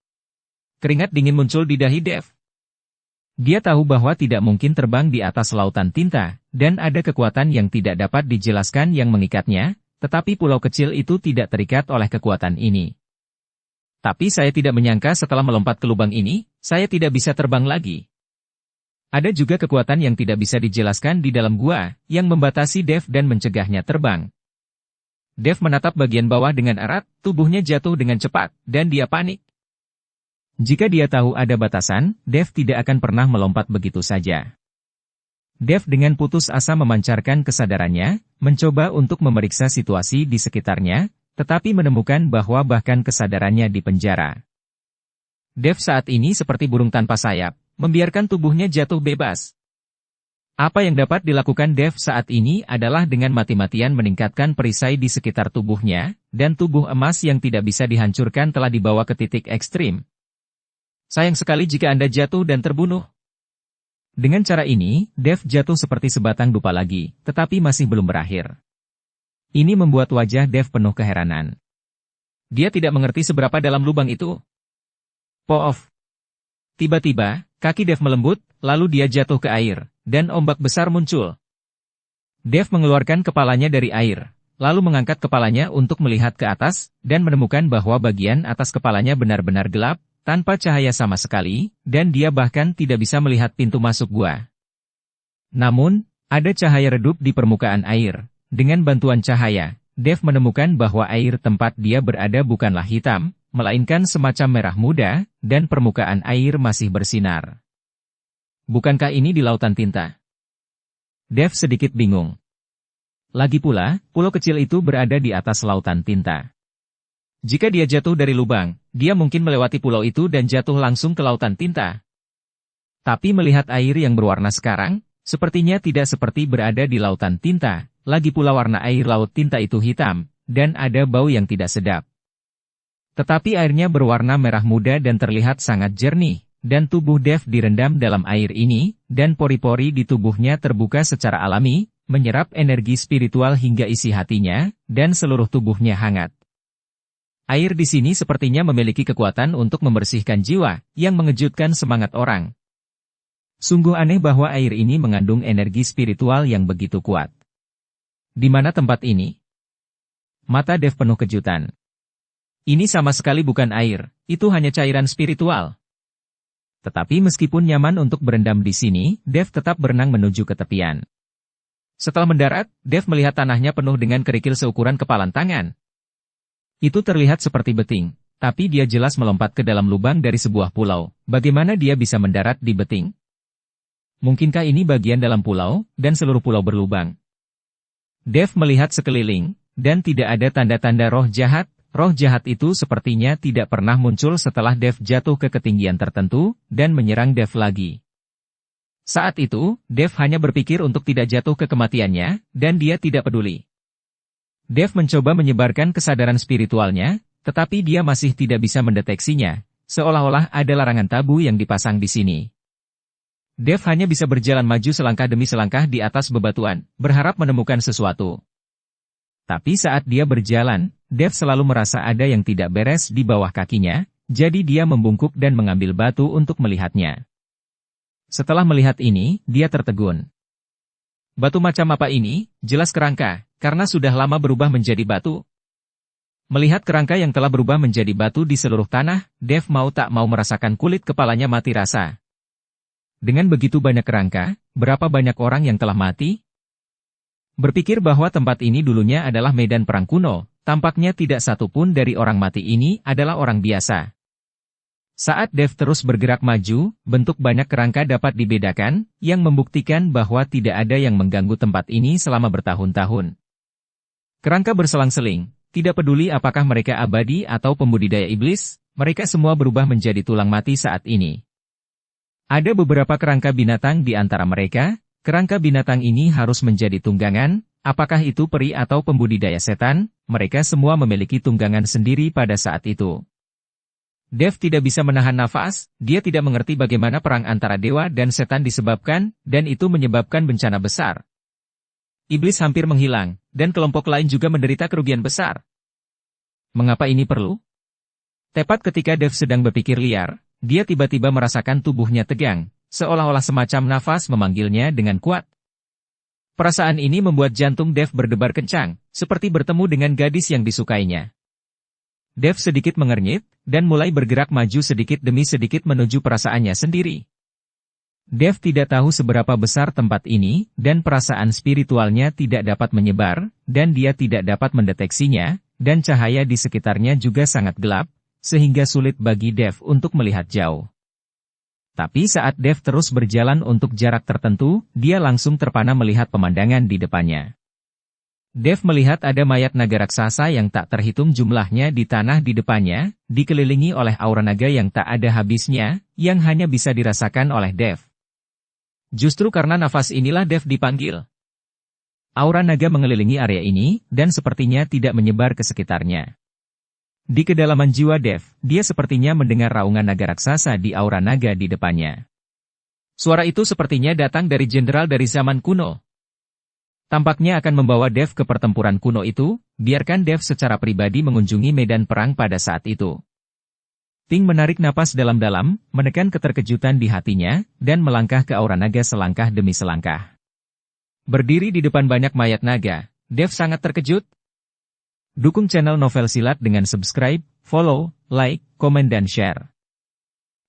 Keringat dingin muncul di dahi Dev. Dia tahu bahwa tidak mungkin terbang di atas lautan tinta, dan ada kekuatan yang tidak dapat dijelaskan yang mengikatnya, tetapi pulau kecil itu tidak terikat oleh kekuatan ini. Tapi saya tidak menyangka setelah melompat ke lubang ini, saya tidak bisa terbang lagi. Ada juga kekuatan yang tidak bisa dijelaskan di dalam gua, yang membatasi Dev dan mencegahnya terbang. Dev menatap bagian bawah dengan erat, tubuhnya jatuh dengan cepat, dan dia panik. Jika dia tahu ada batasan, Dev tidak akan pernah melompat begitu saja. Dev dengan putus asa memancarkan kesadarannya, mencoba untuk memeriksa situasi di sekitarnya, tetapi menemukan bahwa bahkan kesadarannya di penjara. Dev saat ini seperti burung tanpa sayap, membiarkan tubuhnya jatuh bebas. Apa yang dapat dilakukan Dev saat ini adalah dengan mati-matian meningkatkan perisai di sekitar tubuhnya, dan tubuh emas yang tidak bisa dihancurkan telah dibawa ke titik ekstrim. Sayang sekali jika Anda jatuh dan terbunuh. Dengan cara ini, Dev jatuh seperti sebatang dupa lagi, tetapi masih belum berakhir. Ini membuat wajah Dev penuh keheranan. Dia tidak mengerti seberapa dalam lubang itu. Poof! Tiba-tiba, kaki Dev melembut, lalu dia jatuh ke air, dan ombak besar muncul. Dev mengeluarkan kepalanya dari air, lalu mengangkat kepalanya untuk melihat ke atas, dan menemukan bahwa bagian atas kepalanya benar-benar gelap, tanpa cahaya sama sekali, dan dia bahkan tidak bisa melihat pintu masuk gua. Namun, ada cahaya redup di permukaan air. Dengan bantuan cahaya, Dev menemukan bahwa air tempat dia berada bukanlah hitam, melainkan semacam merah muda, dan permukaan air masih bersinar. Bukankah ini di lautan tinta? Dev sedikit bingung. Lagi pula, pulau kecil itu berada di atas lautan tinta. Jika dia jatuh dari lubang, dia mungkin melewati pulau itu dan jatuh langsung ke lautan tinta. Tapi melihat air yang berwarna sekarang, sepertinya tidak seperti berada di lautan tinta, lagi pula warna air laut tinta itu hitam, dan ada bau yang tidak sedap. Tetapi airnya berwarna merah muda dan terlihat sangat jernih, dan tubuh Dev direndam dalam air ini, dan pori-pori di tubuhnya terbuka secara alami, menyerap energi spiritual hingga isi hatinya, dan seluruh tubuhnya hangat. Air di sini sepertinya memiliki kekuatan untuk membersihkan jiwa, yang mengejutkan semangat orang. Sungguh aneh bahwa air ini mengandung energi spiritual yang begitu kuat. Di mana tempat ini? Mata Dev penuh kejutan. Ini sama sekali bukan air, itu hanya cairan spiritual. Tetapi meskipun nyaman untuk berendam di sini, Dev tetap berenang menuju ke tepian. Setelah mendarat, Dev melihat tanahnya penuh dengan kerikil seukuran kepalan tangan. Itu terlihat seperti beting, tapi dia jelas melompat ke dalam lubang dari sebuah pulau. Bagaimana dia bisa mendarat di beting? Mungkinkah ini bagian dalam pulau, dan seluruh pulau berlubang? Dev melihat sekeliling, dan tidak ada tanda-tanda roh jahat. Roh jahat itu sepertinya tidak pernah muncul setelah Dev jatuh ke ketinggian tertentu, dan menyerang Dev lagi. Saat itu, Dev hanya berpikir untuk tidak jatuh ke kematiannya, dan dia tidak peduli. Dev mencoba menyebarkan kesadaran spiritualnya, tetapi dia masih tidak bisa mendeteksinya, seolah-olah ada larangan tabu yang dipasang di sini. Dev hanya bisa berjalan maju selangkah demi selangkah di atas bebatuan, berharap menemukan sesuatu. Tapi saat dia berjalan, Dev selalu merasa ada yang tidak beres di bawah kakinya, jadi dia membungkuk dan mengambil batu untuk melihatnya. Setelah melihat ini, dia tertegun. Batu macam apa ini? Jelas kerangka, karena sudah lama berubah menjadi batu. Melihat kerangka yang telah berubah menjadi batu di seluruh tanah, Dev mau tak mau merasakan kulit kepalanya mati rasa. Dengan begitu banyak kerangka, berapa banyak orang yang telah mati? Berpikir bahwa tempat ini dulunya adalah medan perang kuno, tampaknya tidak satu pun dari orang mati ini adalah orang biasa. Saat Dev terus bergerak maju, bentuk banyak kerangka dapat dibedakan, yang membuktikan bahwa tidak ada yang mengganggu tempat ini selama bertahun-tahun. Kerangka berselang-seling, tidak peduli apakah mereka abadi atau pembudidaya iblis, mereka semua berubah menjadi tulang mati saat ini. Ada beberapa kerangka binatang di antara mereka, kerangka binatang ini harus menjadi tunggangan, apakah itu peri atau pembudidaya setan, mereka semua memiliki tunggangan sendiri pada saat itu. Dev tidak bisa menahan nafas, dia tidak mengerti bagaimana perang antara dewa dan setan disebabkan, dan itu menyebabkan bencana besar. Iblis hampir menghilang, dan kelompok lain juga menderita kerugian besar. Mengapa ini perlu? Tepat ketika Dev sedang berpikir liar, dia tiba-tiba merasakan tubuhnya tegang, seolah-olah semacam nafas memanggilnya dengan kuat. Perasaan ini membuat jantung Dev berdebar kencang, seperti bertemu dengan gadis yang disukainya. Dev sedikit mengernyit, dan mulai bergerak maju sedikit demi sedikit menuju perasaannya sendiri. Dev tidak tahu seberapa besar tempat ini, dan perasaan spiritualnya tidak dapat menyebar, dan dia tidak dapat mendeteksinya, dan cahaya di sekitarnya juga sangat gelap, sehingga sulit bagi Dev untuk melihat jauh. Tapi saat Dev terus berjalan untuk jarak tertentu, dia langsung terpana melihat pemandangan di depannya. Dev melihat ada mayat naga raksasa yang tak terhitung jumlahnya di tanah di depannya, dikelilingi oleh aura naga yang tak ada habisnya, yang hanya bisa dirasakan oleh Dev. Justru karena nafas inilah Dev dipanggil. Aura naga mengelilingi area ini, dan sepertinya tidak menyebar ke sekitarnya. Di kedalaman jiwa Dev, dia sepertinya mendengar raungan naga raksasa di aura naga di depannya. Suara itu sepertinya datang dari jenderal dari zaman kuno. Tampaknya akan membawa Dev ke pertempuran kuno itu, biarkan Dev secara pribadi mengunjungi medan perang pada saat itu. Ting menarik napas dalam-dalam, menekan keterkejutan di hatinya, dan melangkah ke aura naga selangkah demi selangkah. Berdiri di depan banyak mayat naga, Dev sangat terkejut. Dukung channel Novel Silat dengan subscribe, follow, like, komen dan share.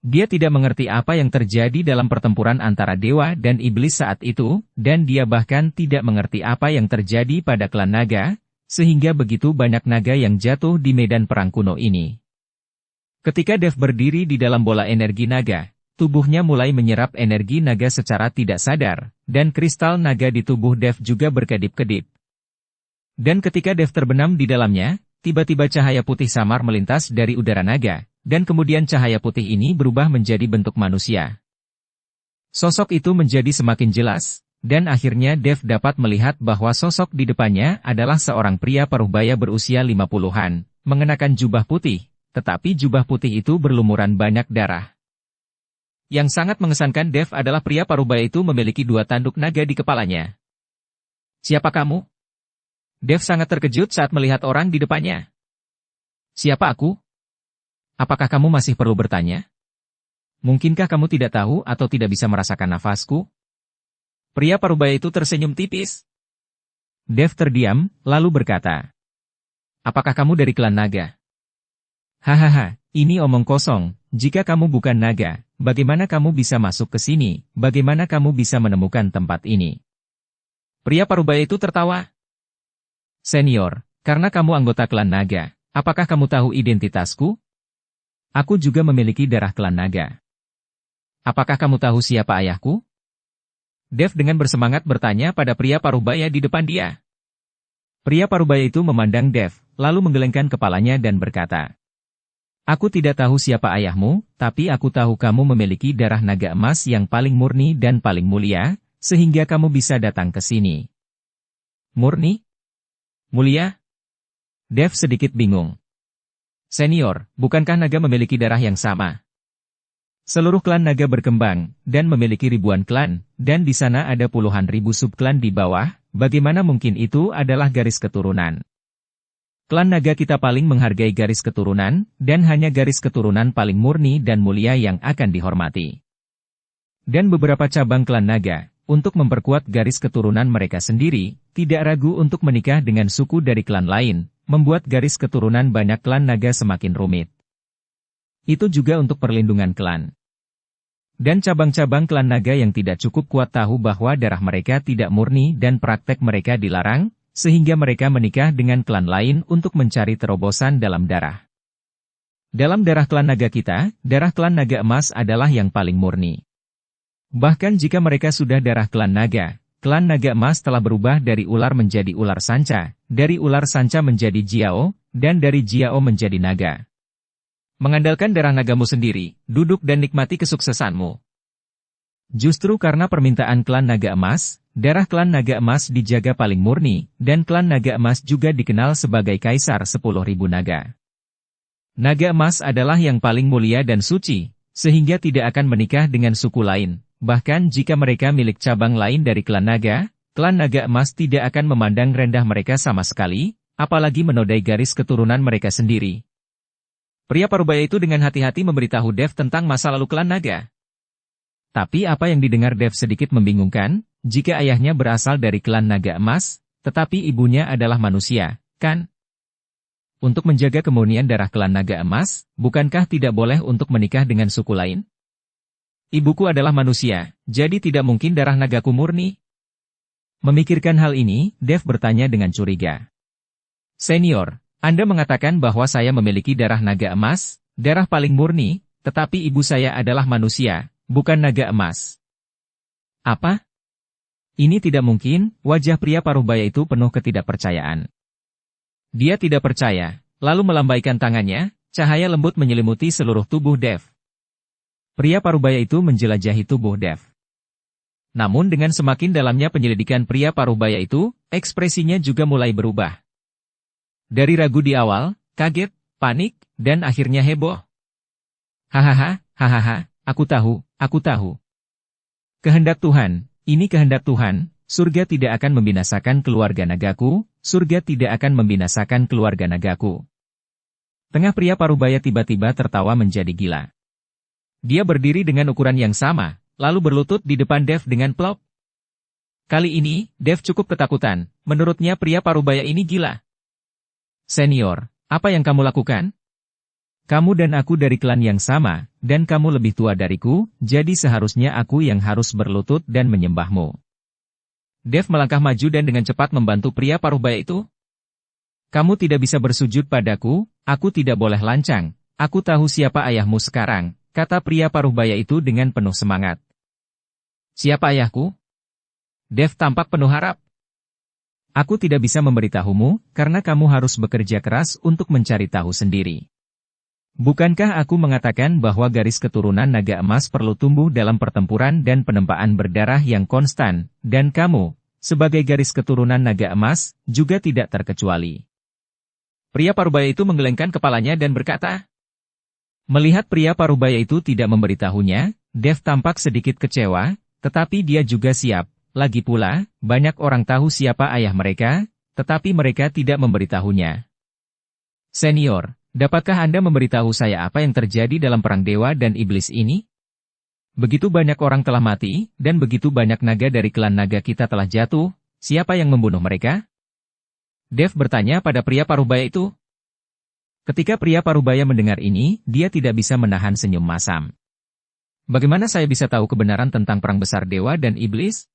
Dia tidak mengerti apa yang terjadi dalam pertempuran antara dewa dan iblis saat itu, dan dia bahkan tidak mengerti apa yang terjadi pada klan naga, sehingga begitu banyak naga yang jatuh di medan perang kuno ini. Ketika Dev berdiri di dalam bola energi naga, tubuhnya mulai menyerap energi naga secara tidak sadar, dan kristal naga di tubuh Dev juga berkedip-kedip. Dan ketika Dev terbenam di dalamnya, tiba-tiba cahaya putih samar melintas dari udara naga, dan kemudian cahaya putih ini berubah menjadi bentuk manusia. Sosok itu menjadi semakin jelas, dan akhirnya Dev dapat melihat bahwa sosok di depannya adalah seorang pria paruhbaya berusia 50-an, mengenakan jubah putih, tetapi jubah putih itu berlumuran banyak darah. Yang sangat mengesankan Dev adalah pria paruhbaya itu memiliki 2 tanduk naga di kepalanya. Siapa kamu? Dev sangat terkejut saat melihat orang di depannya. Siapa aku? Apakah kamu masih perlu bertanya? Mungkinkah kamu tidak tahu atau tidak bisa merasakan nafasku? Pria paruhbaya itu tersenyum tipis. Dev terdiam, lalu berkata, apakah kamu dari klan naga? Hahaha, ini omong kosong, jika kamu bukan naga, bagaimana kamu bisa masuk ke sini, bagaimana kamu bisa menemukan tempat ini? Pria paruhbaya itu tertawa. Senior, karena kamu anggota klan naga, apakah kamu tahu identitasku? Aku juga memiliki darah klan naga. Apakah kamu tahu siapa ayahku? Dev dengan bersemangat bertanya pada pria paruhbaya di depan dia. Pria paruhbaya itu memandang Dev, lalu menggelengkan kepalanya dan berkata, aku tidak tahu siapa ayahmu, tapi aku tahu kamu memiliki darah naga emas yang paling murni dan paling mulia, sehingga kamu bisa datang ke sini. Murni? Mulia? Dev sedikit bingung. Senior, bukankah naga memiliki darah yang sama? Seluruh klan naga berkembang, dan memiliki ribuan klan, dan di sana ada puluhan ribu subklan di bawah, bagaimana mungkin itu adalah garis keturunan? Klan naga kita paling menghargai garis keturunan, dan hanya garis keturunan paling murni dan mulia yang akan dihormati. Dan beberapa cabang klan naga, untuk memperkuat garis keturunan mereka sendiri, tidak ragu untuk menikah dengan suku dari klan lain, membuat garis keturunan banyak klan naga semakin rumit. Itu juga untuk perlindungan klan. Dan cabang-cabang klan naga yang tidak cukup kuat tahu bahwa darah mereka tidak murni dan praktek mereka dilarang, sehingga mereka menikah dengan klan lain untuk mencari terobosan dalam darah. Dalam darah klan naga kita, darah klan naga emas adalah yang paling murni. Bahkan jika mereka sudah darah klan naga emas telah berubah dari ular menjadi ular sanca, dari ular sanca menjadi jiao, dan dari jiao menjadi naga. Mengandalkan darah nagamu sendiri, duduk dan nikmati kesuksesanmu. Justru karena permintaan klan naga emas, darah klan naga emas dijaga paling murni, dan klan naga emas juga dikenal sebagai kaisar 10.000 naga. Naga emas adalah yang paling mulia dan suci, sehingga tidak akan menikah dengan suku lain. Bahkan jika mereka milik cabang lain dari klan naga emas tidak akan memandang rendah mereka sama sekali, apalagi menodai garis keturunan mereka sendiri. Pria parubaya itu dengan hati-hati memberitahu Dev tentang masa lalu klan naga. Tapi apa yang didengar Dev sedikit membingungkan, jika ayahnya berasal dari klan naga emas, tetapi ibunya adalah manusia, kan? Untuk menjaga kemurnian darah klan naga emas, bukankah tidak boleh untuk menikah dengan suku lain? Ibuku adalah manusia, jadi tidak mungkin darah nagaku murni. Memikirkan hal ini, Dev bertanya dengan curiga. Senior, Anda mengatakan bahwa saya memiliki darah naga emas, darah paling murni, tetapi ibu saya adalah manusia, bukan naga emas. Apa? Ini tidak mungkin, wajah pria parubaya itu penuh ketidakpercayaan. Dia tidak percaya, lalu melambaikan tangannya, cahaya lembut menyelimuti seluruh tubuh Dev. Pria parubaya itu menjelajahi tubuh Dev. Namun dengan semakin dalamnya penyelidikan pria parubaya itu, ekspresinya juga mulai berubah. Dari ragu di awal, kaget, panik, dan akhirnya heboh. Hahaha, aku tahu. Kehendak Tuhan, ini kehendak Tuhan, surga tidak akan membinasakan keluarga nagaku, surga tidak akan membinasakan keluarga nagaku. Tengah pria parubaya tiba-tiba tertawa menjadi gila. Dia berdiri dengan ukuran yang sama, lalu berlutut di depan Dev dengan plop. Kali ini, Dev cukup ketakutan, menurutnya pria parubaya ini gila. Senior, apa yang kamu lakukan? Kamu dan aku dari klan yang sama, dan kamu lebih tua dariku, jadi seharusnya aku yang harus berlutut dan menyembahmu. Dev melangkah maju dan dengan cepat membantu pria parubaya itu. Kamu tidak bisa bersujud padaku, aku tidak boleh lancang, aku tahu siapa ayahmu sekarang, kata pria parubaya itu dengan penuh semangat. Siapa ayahku? Dev tampak penuh harap. Aku tidak bisa memberitahumu, karena kamu harus bekerja keras untuk mencari tahu sendiri. Bukankah aku mengatakan bahwa garis keturunan naga emas perlu tumbuh dalam pertempuran dan penempaan berdarah yang konstan, dan kamu, sebagai garis keturunan naga emas, juga tidak terkecuali. Pria parubaya itu menggelengkan kepalanya dan berkata. Melihat pria parubaya itu tidak memberitahunya, Dev tampak sedikit kecewa, tetapi dia juga siap. Lagi pula, banyak orang tahu siapa ayah mereka, tetapi mereka tidak memberitahunya. Senior, dapatkah Anda memberitahu saya apa yang terjadi dalam perang dewa dan iblis ini? Begitu banyak orang telah mati, dan begitu banyak naga dari klan naga kita telah jatuh, siapa yang membunuh mereka? Dev bertanya pada pria parubaya itu. Ketika pria parubaya mendengar ini, dia tidak bisa menahan senyum masam. Bagaimana saya bisa tahu kebenaran tentang perang besar dewa dan iblis?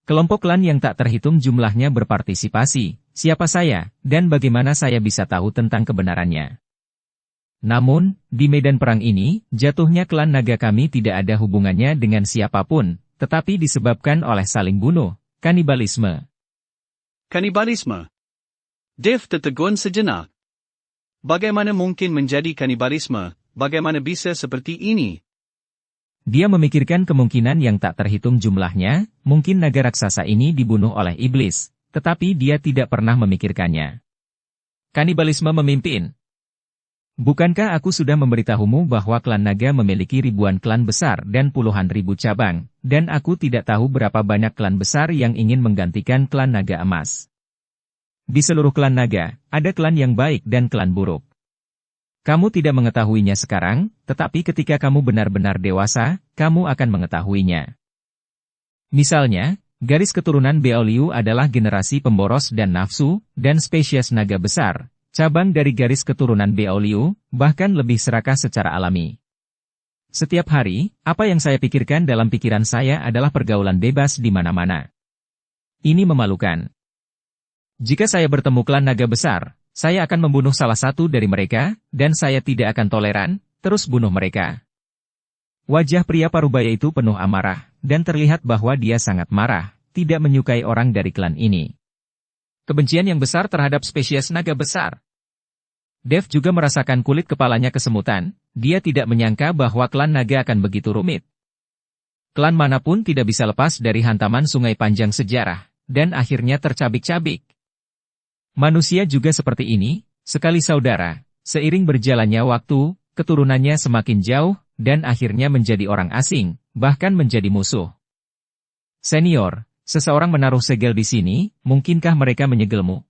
Kelompok klan yang tak terhitung jumlahnya berpartisipasi, siapa saya, dan bagaimana saya bisa tahu tentang kebenarannya? Namun, di medan perang ini, jatuhnya klan naga kami tidak ada hubungannya dengan siapapun, tetapi disebabkan oleh saling bunuh, kanibalisme. Kanibalisme? Dev tertegun sejenak. Bagaimana mungkin menjadi kanibalisme, bagaimana bisa seperti ini? Dia memikirkan kemungkinan yang tak terhitung jumlahnya, mungkin naga raksasa ini dibunuh oleh iblis, tetapi dia tidak pernah memikirkannya. Kanibalisme memimpin. Bukankah aku sudah memberitahumu bahwa klan naga memiliki ribuan klan besar dan puluhan ribu cabang, dan aku tidak tahu berapa banyak klan besar yang ingin menggantikan klan naga emas. Di seluruh klan naga, ada klan yang baik dan klan buruk. Kamu tidak mengetahuinya sekarang, tetapi ketika kamu benar-benar dewasa, kamu akan mengetahuinya. Misalnya, garis keturunan Beoliu adalah generasi pemboros dan nafsu, dan spesies naga besar, cabang dari garis keturunan Beoliu, bahkan lebih serakah secara alami. Setiap hari, apa yang saya pikirkan dalam pikiran saya adalah pergaulan bebas di mana-mana. Ini memalukan. Jika saya bertemu klan naga besar, saya akan membunuh salah satu dari mereka, dan saya tidak akan toleran, terus bunuh mereka. Wajah pria parubaya itu penuh amarah, dan terlihat bahwa dia sangat marah, tidak menyukai orang dari klan ini. Kebencian yang besar terhadap spesies naga besar. Dev juga merasakan kulit kepalanya kesemutan, dia tidak menyangka bahwa klan naga akan begitu rumit. Klan manapun tidak bisa lepas dari hantaman sungai panjang sejarah, dan akhirnya tercabik-cabik. Manusia juga seperti ini, sekali saudara, seiring berjalannya waktu, keturunannya semakin jauh, dan akhirnya menjadi orang asing, bahkan menjadi musuh. Senior, seseorang menaruh segel di sini, mungkinkah mereka menyegelmu?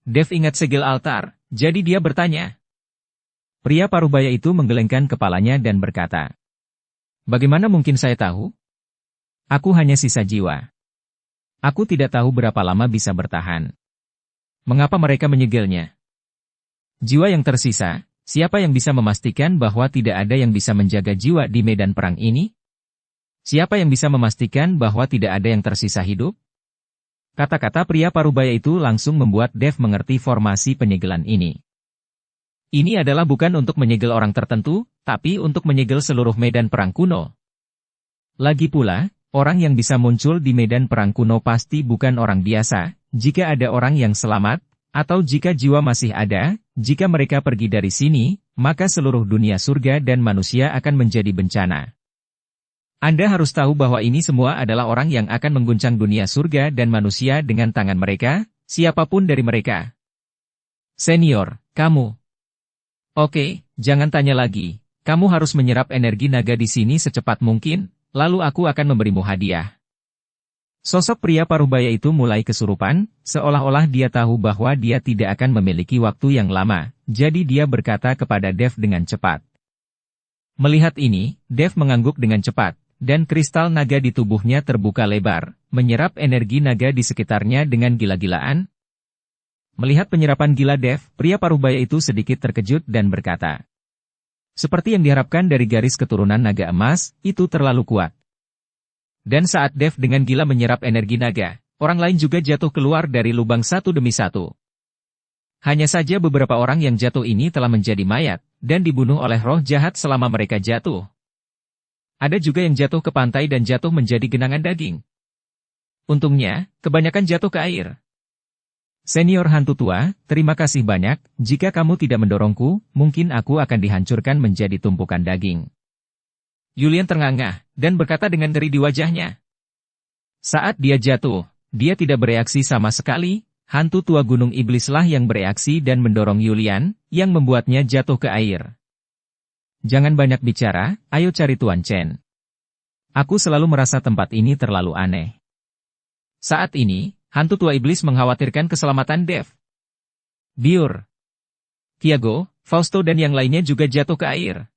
Dev ingat segel altar, jadi dia bertanya. Pria parubaya itu menggelengkan kepalanya dan berkata, "Bagaimana mungkin saya tahu? Aku hanya sisa jiwa. Aku tidak tahu berapa lama bisa bertahan. Mengapa mereka menyegelnya? Jiwa yang tersisa, siapa yang bisa memastikan bahwa tidak ada yang bisa menjaga jiwa di medan perang ini? Siapa yang bisa memastikan bahwa tidak ada yang tersisa hidup?" Kata-kata pria parubaya itu langsung membuat Dev mengerti formasi penyegelan ini. Ini adalah bukan untuk menyegel orang tertentu, tapi untuk menyegel seluruh medan perang kuno. Lagi pula, orang yang bisa muncul di medan perang kuno pasti bukan orang biasa. Jika ada orang yang selamat, atau jika jiwa masih ada, jika mereka pergi dari sini, maka seluruh dunia surga dan manusia akan menjadi bencana. Anda harus tahu bahwa ini semua adalah orang yang akan mengguncang dunia surga dan manusia dengan tangan mereka, siapapun dari mereka. Senior, kamu. Oke, jangan tanya lagi. Kamu harus menyerap energi naga di sini secepat mungkin, lalu aku akan memberimu hadiah. Sosok pria parubaya itu mulai kesurupan, seolah-olah dia tahu bahwa dia tidak akan memiliki waktu yang lama, jadi dia berkata kepada Dev dengan cepat. Melihat ini, Dev mengangguk dengan cepat, dan kristal naga di tubuhnya terbuka lebar, menyerap energi naga di sekitarnya dengan gila-gilaan. Melihat penyerapan gila Dev, pria parubaya itu sedikit terkejut dan berkata, "Seperti yang diharapkan dari garis keturunan naga emas, itu terlalu kuat." Dan saat Dev dengan gila menyerap energi naga, orang lain juga jatuh keluar dari lubang satu demi satu. Hanya saja beberapa orang yang jatuh ini telah menjadi mayat, dan dibunuh oleh roh jahat selama mereka jatuh. Ada juga yang jatuh ke pantai dan jatuh menjadi genangan daging. Untungnya, kebanyakan jatuh ke air. Senior hantu tua, terima kasih banyak, jika kamu tidak mendorongku, mungkin aku akan dihancurkan menjadi tumpukan daging. Yulian terngangah, dan berkata dengan ngeri di wajahnya. Saat dia jatuh, dia tidak bereaksi sama sekali, hantu tua gunung iblislah yang bereaksi dan mendorong Yulian, yang membuatnya jatuh ke air. Jangan banyak bicara, ayo cari Tuan Chen. Aku selalu merasa tempat ini terlalu aneh. Saat ini, hantu tua iblis mengkhawatirkan keselamatan Dev. Biur, Tiago, Fausto dan yang lainnya juga jatuh ke air.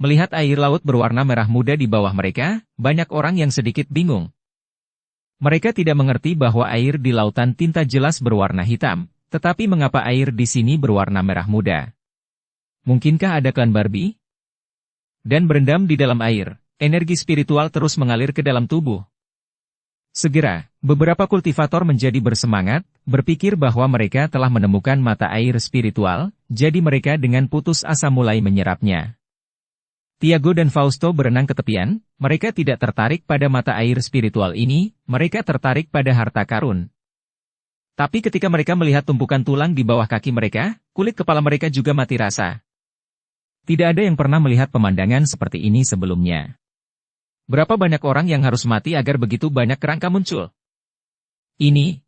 Melihat air laut berwarna merah muda di bawah mereka, banyak orang yang sedikit bingung. Mereka tidak mengerti bahwa air di lautan tinta jelas berwarna hitam, tetapi mengapa air di sini berwarna merah muda? Mungkinkah ada klan Barbie? Dan berendam di dalam air, energi spiritual terus mengalir ke dalam tubuh. Segera, beberapa kultivator menjadi bersemangat, berpikir bahwa mereka telah menemukan mata air spiritual, jadi mereka dengan putus asa mulai menyerapnya. Tiago dan Fausto berenang ke tepian, mereka tidak tertarik pada mata air spiritual ini, mereka tertarik pada harta karun. Tapi ketika mereka melihat tumpukan tulang di bawah kaki mereka, kulit kepala mereka juga mati rasa. Tidak ada yang pernah melihat pemandangan seperti ini sebelumnya. Berapa banyak orang yang harus mati agar begitu banyak kerangka muncul? Ini.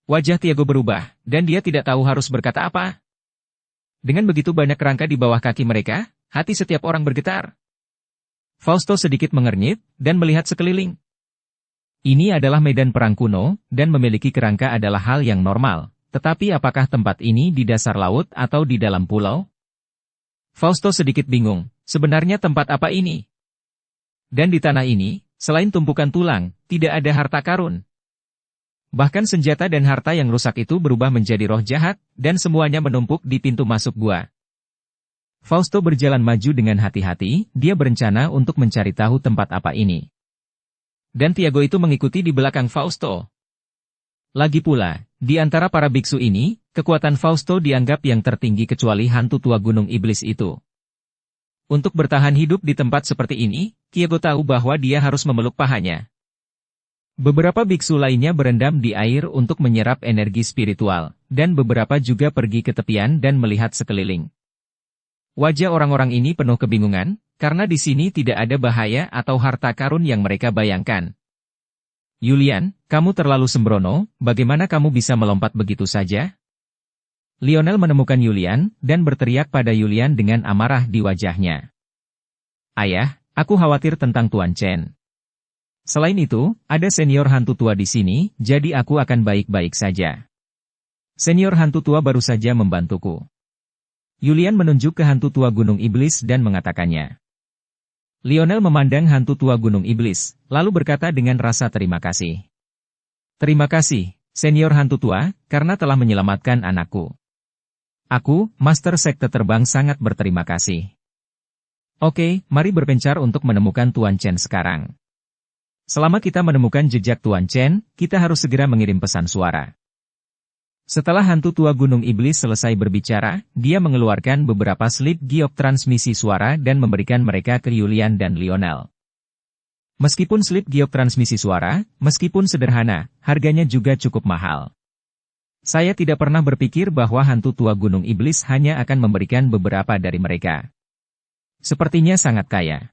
Wajah Tiago berubah, dan dia tidak tahu harus berkata apa. Dengan begitu banyak kerangka di bawah kaki mereka, hati setiap orang bergetar. Fausto sedikit mengernyit, dan melihat sekeliling. Ini adalah medan perang kuno, dan memiliki kerangka adalah hal yang normal. Tetapi apakah tempat ini di dasar laut atau di dalam pulau? Fausto sedikit bingung, sebenarnya tempat apa ini? Dan di tanah ini, selain tumpukan tulang, tidak ada harta karun. Bahkan senjata dan harta yang rusak itu berubah menjadi roh jahat, dan semuanya menumpuk di pintu masuk gua. Fausto berjalan maju dengan hati-hati, dia berencana untuk mencari tahu tempat apa ini. Dan Tiago itu mengikuti di belakang Fausto. Lagi pula, di antara para biksu ini, kekuatan Fausto dianggap yang tertinggi kecuali hantu tua gunung iblis itu. Untuk bertahan hidup di tempat seperti ini, Tiago tahu bahwa dia harus memeluk pahanya. Beberapa biksu lainnya berendam di air untuk menyerap energi spiritual, dan beberapa juga pergi ke tepian dan melihat sekeliling. Wajah orang-orang ini penuh kebingungan, karena di sini tidak ada bahaya atau harta karun yang mereka bayangkan. Julian, kamu terlalu sembrono, bagaimana kamu bisa melompat begitu saja? Lionel menemukan Julian, dan berteriak pada Julian dengan amarah di wajahnya. Ayah, aku khawatir tentang Tuan Chen. Selain itu, ada senior hantu tua di sini, jadi aku akan baik-baik saja. Senior hantu tua baru saja membantuku. Julian menunjuk ke hantu tua gunung iblis dan mengatakannya. Lionel memandang hantu tua gunung iblis, lalu berkata dengan rasa terima kasih. Terima kasih, senior hantu tua, karena telah menyelamatkan anakku. Aku, Master Sekte Terbang sangat berterima kasih. Oke, mari berpencar untuk menemukan Tuan Chen sekarang. Selama kita menemukan jejak Tuan Chen, kita harus segera mengirim pesan suara. Setelah hantu tua gunung iblis selesai berbicara, dia mengeluarkan beberapa slip giok transmisi suara dan memberikan mereka ke Julian dan Lionel. Meskipun slip giok transmisi suara, meskipun sederhana, harganya juga cukup mahal. Saya tidak pernah berpikir bahwa hantu tua gunung iblis hanya akan memberikan beberapa dari mereka. Sepertinya sangat kaya.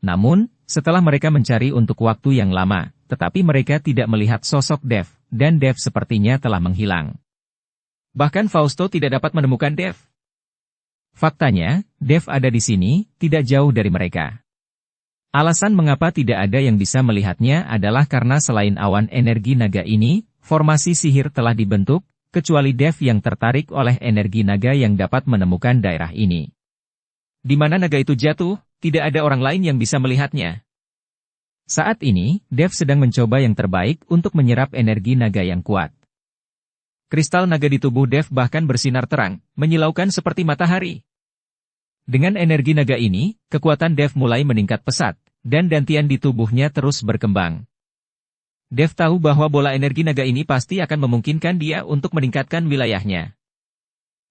Namun, setelah mereka mencari untuk waktu yang lama, tetapi mereka tidak melihat sosok Dev, dan Dev sepertinya telah menghilang. Bahkan Fausto tidak dapat menemukan Dev. Faktanya, Dev ada di sini, tidak jauh dari mereka. Alasan mengapa tidak ada yang bisa melihatnya adalah karena selain awan energi naga ini, formasi sihir telah dibentuk, kecuali Dev yang tertarik oleh energi naga yang dapat menemukan daerah ini. Di mana naga itu jatuh, tidak ada orang lain yang bisa melihatnya. Saat ini, Dev sedang mencoba yang terbaik untuk menyerap energi naga yang kuat. Kristal naga di tubuh Dev bahkan bersinar terang, menyilaukan seperti matahari. Dengan energi naga ini, kekuatan Dev mulai meningkat pesat, dan dantian di tubuhnya terus berkembang. Dev tahu bahwa bola energi naga ini pasti akan memungkinkan dia untuk meningkatkan wilayahnya.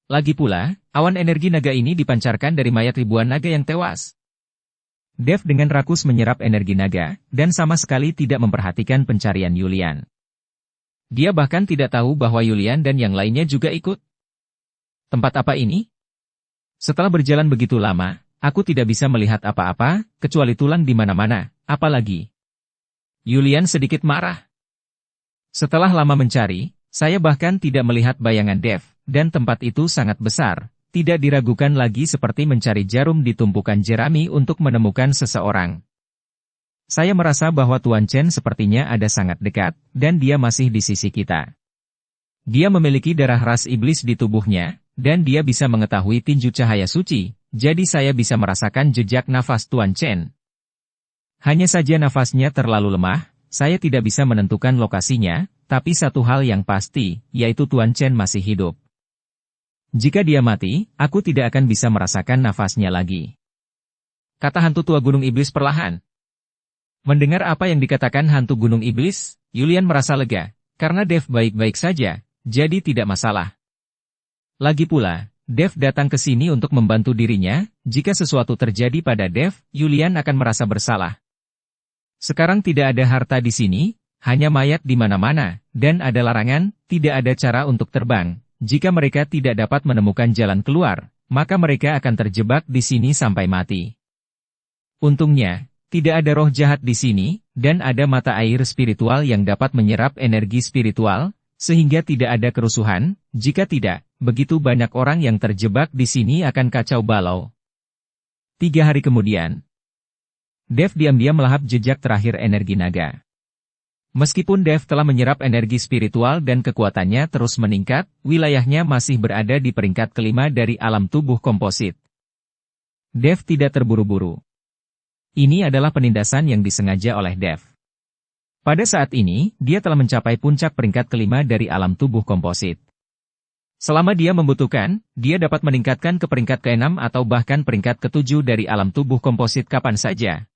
Lagi pula, awan energi naga ini dipancarkan dari mayat ribuan naga yang tewas. Dev dengan rakus menyerap energi naga, dan sama sekali tidak memperhatikan pencarian Julian. Dia bahkan tidak tahu bahwa Julian dan yang lainnya juga ikut. Tempat apa ini? Setelah berjalan begitu lama, aku tidak bisa melihat apa-apa, kecuali tulang di mana-mana, apalagi. Julian sedikit marah. Setelah lama mencari, saya bahkan tidak melihat bayangan Dev, dan tempat itu sangat besar. Tidak diragukan lagi seperti mencari jarum di tumpukan jerami untuk menemukan seseorang. Saya merasa bahwa Tuan Chen sepertinya ada sangat dekat, dan dia masih di sisi kita. Dia memiliki darah ras iblis di tubuhnya, dan dia bisa mengetahui tinju cahaya suci, jadi saya bisa merasakan jejak nafas Tuan Chen. Hanya saja nafasnya terlalu lemah, saya tidak bisa menentukan lokasinya, tapi satu hal yang pasti, yaitu Tuan Chen masih hidup. Jika dia mati, aku tidak akan bisa merasakan nafasnya lagi. Kata hantu tua gunung iblis perlahan. Mendengar apa yang dikatakan hantu gunung iblis, Julian merasa lega, karena Dev baik-baik saja, jadi tidak masalah. Lagi pula, Dev datang ke sini untuk membantu dirinya, jika sesuatu terjadi pada Dev, Julian akan merasa bersalah. Sekarang tidak ada harta di sini, hanya mayat di mana-mana, dan ada larangan, tidak ada cara untuk terbang. Jika mereka tidak dapat menemukan jalan keluar, maka mereka akan terjebak di sini sampai mati. Untungnya, tidak ada roh jahat di sini, dan ada mata air spiritual yang dapat menyerap energi spiritual, sehingga tidak ada kerusuhan. Jika tidak, begitu banyak orang yang terjebak di sini akan kacau balau. 3 hari kemudian, Dev diam-diam melahap jejak terakhir energi naga. Meskipun Dev telah menyerap energi spiritual dan kekuatannya terus meningkat, wilayahnya masih berada di peringkat kelima dari alam tubuh komposit. Dev tidak terburu-buru. Ini adalah penindasan yang disengaja oleh Dev. Pada saat ini, dia telah mencapai puncak peringkat kelima dari alam tubuh komposit. Selama dia membutuhkan, dia dapat meningkatkan ke peringkat ke-6 atau bahkan peringkat ke-7 dari alam tubuh komposit kapan saja.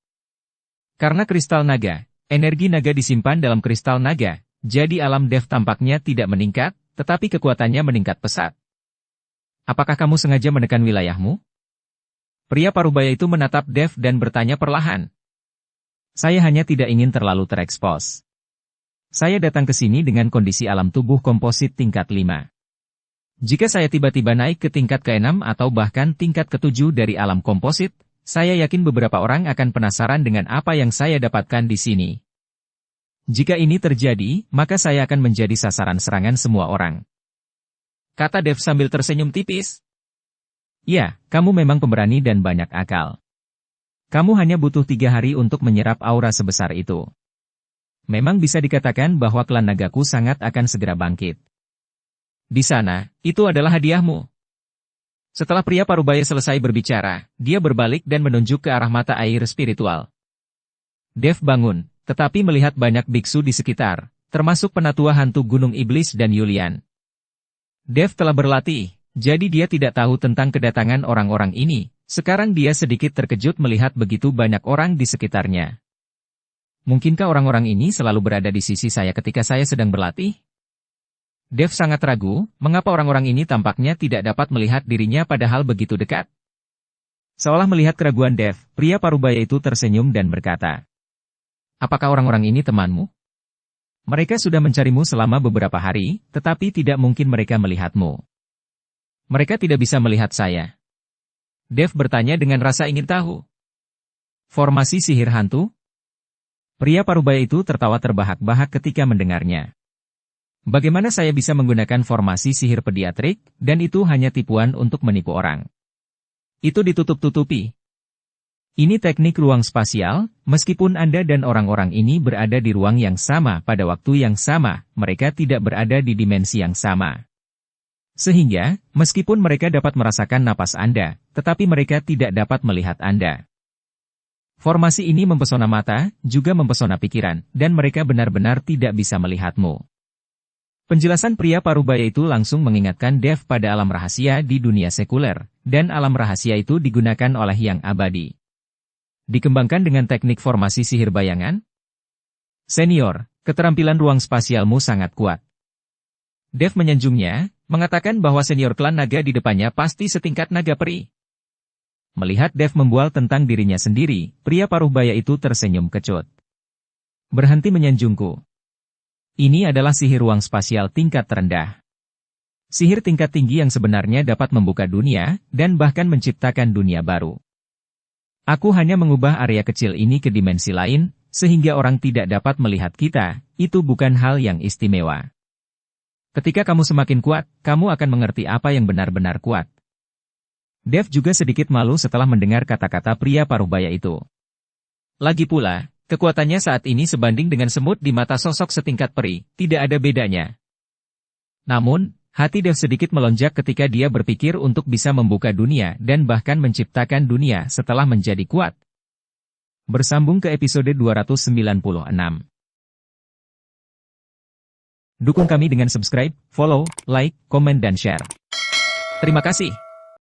Karena kristal naga, energi naga disimpan dalam kristal naga, jadi alam Dev tampaknya tidak meningkat, tetapi kekuatannya meningkat pesat. Apakah kamu sengaja menekan wilayahmu? Pria parubaya itu menatap Dev dan bertanya perlahan. Saya hanya tidak ingin terlalu terekspos. Saya datang ke sini dengan kondisi alam tubuh komposit tingkat 5. Jika saya tiba-tiba naik ke tingkat ke-6 atau bahkan tingkat ke-7 dari alam komposit, saya yakin beberapa orang akan penasaran dengan apa yang saya dapatkan di sini. Jika ini terjadi, maka saya akan menjadi sasaran serangan semua orang. Kata Dev sambil tersenyum tipis. Ya, kamu memang pemberani dan banyak akal. Kamu hanya butuh 3 hari untuk menyerap aura sebesar itu. Memang bisa dikatakan bahwa klan nagaku sangat akan segera bangkit. Di sana, itu adalah hadiahmu. Setelah pria parubaya selesai berbicara, dia berbalik dan menunjuk ke arah mata air spiritual. Dev bangun, tetapi melihat banyak biksu di sekitar, termasuk penatua hantu Gunung Iblis dan Yulian. Dev telah berlatih, jadi dia tidak tahu tentang kedatangan orang-orang ini. Sekarang dia sedikit terkejut melihat begitu banyak orang di sekitarnya. Mungkinkah orang-orang ini selalu berada di sisi saya ketika saya sedang berlatih? Dev sangat ragu, mengapa orang-orang ini tampaknya tidak dapat melihat dirinya padahal begitu dekat. Seolah melihat keraguan Dev, pria parubaya itu tersenyum dan berkata, "Apakah orang-orang ini temanmu? Mereka sudah mencarimu selama beberapa hari, tetapi tidak mungkin mereka melihatmu. Mereka tidak bisa melihat saya." Dev bertanya dengan rasa ingin tahu. Formasi sihir hantu? Pria parubaya itu tertawa terbahak-bahak ketika mendengarnya. Bagaimana saya bisa menggunakan formasi sihir pediatrik, dan itu hanya tipuan untuk menipu orang? Itu ditutup-tutupi. Ini teknik ruang spasial, meskipun Anda dan orang-orang ini berada di ruang yang sama pada waktu yang sama, mereka tidak berada di dimensi yang sama. Sehingga, meskipun mereka dapat merasakan napas Anda, tetapi mereka tidak dapat melihat Anda. Formasi ini mempesona mata, juga mempesona pikiran, dan mereka benar-benar tidak bisa melihatmu. Penjelasan pria parubaya itu langsung mengingatkan Dev pada alam rahasia di dunia sekuler, dan alam rahasia itu digunakan oleh yang abadi. Dikembangkan dengan teknik formasi sihir bayangan? Senior, keterampilan ruang spasialmu sangat kuat. Dev menyanjungnya, mengatakan bahwa senior klan naga di depannya pasti setingkat naga peri. Melihat Dev membual tentang dirinya sendiri, pria parubaya itu tersenyum kecut. Berhenti menyanjungku. Ini adalah sihir ruang spasial tingkat terendah. Sihir tingkat tinggi yang sebenarnya dapat membuka dunia, dan bahkan menciptakan dunia baru. Aku hanya mengubah area kecil ini ke dimensi lain, sehingga orang tidak dapat melihat kita, itu bukan hal yang istimewa. Ketika kamu semakin kuat, kamu akan mengerti apa yang benar-benar kuat. Dev juga sedikit malu setelah mendengar kata-kata pria parubaya itu. Lagi pula, kekuatannya saat ini sebanding dengan semut di mata sosok setingkat peri, tidak ada bedanya. Namun, hati Dev sedikit melonjak ketika dia berpikir untuk bisa membuka dunia dan bahkan menciptakan dunia setelah menjadi kuat. Bersambung ke episode 296. Dukung kami dengan subscribe, follow, like, komen dan share. Terima kasih.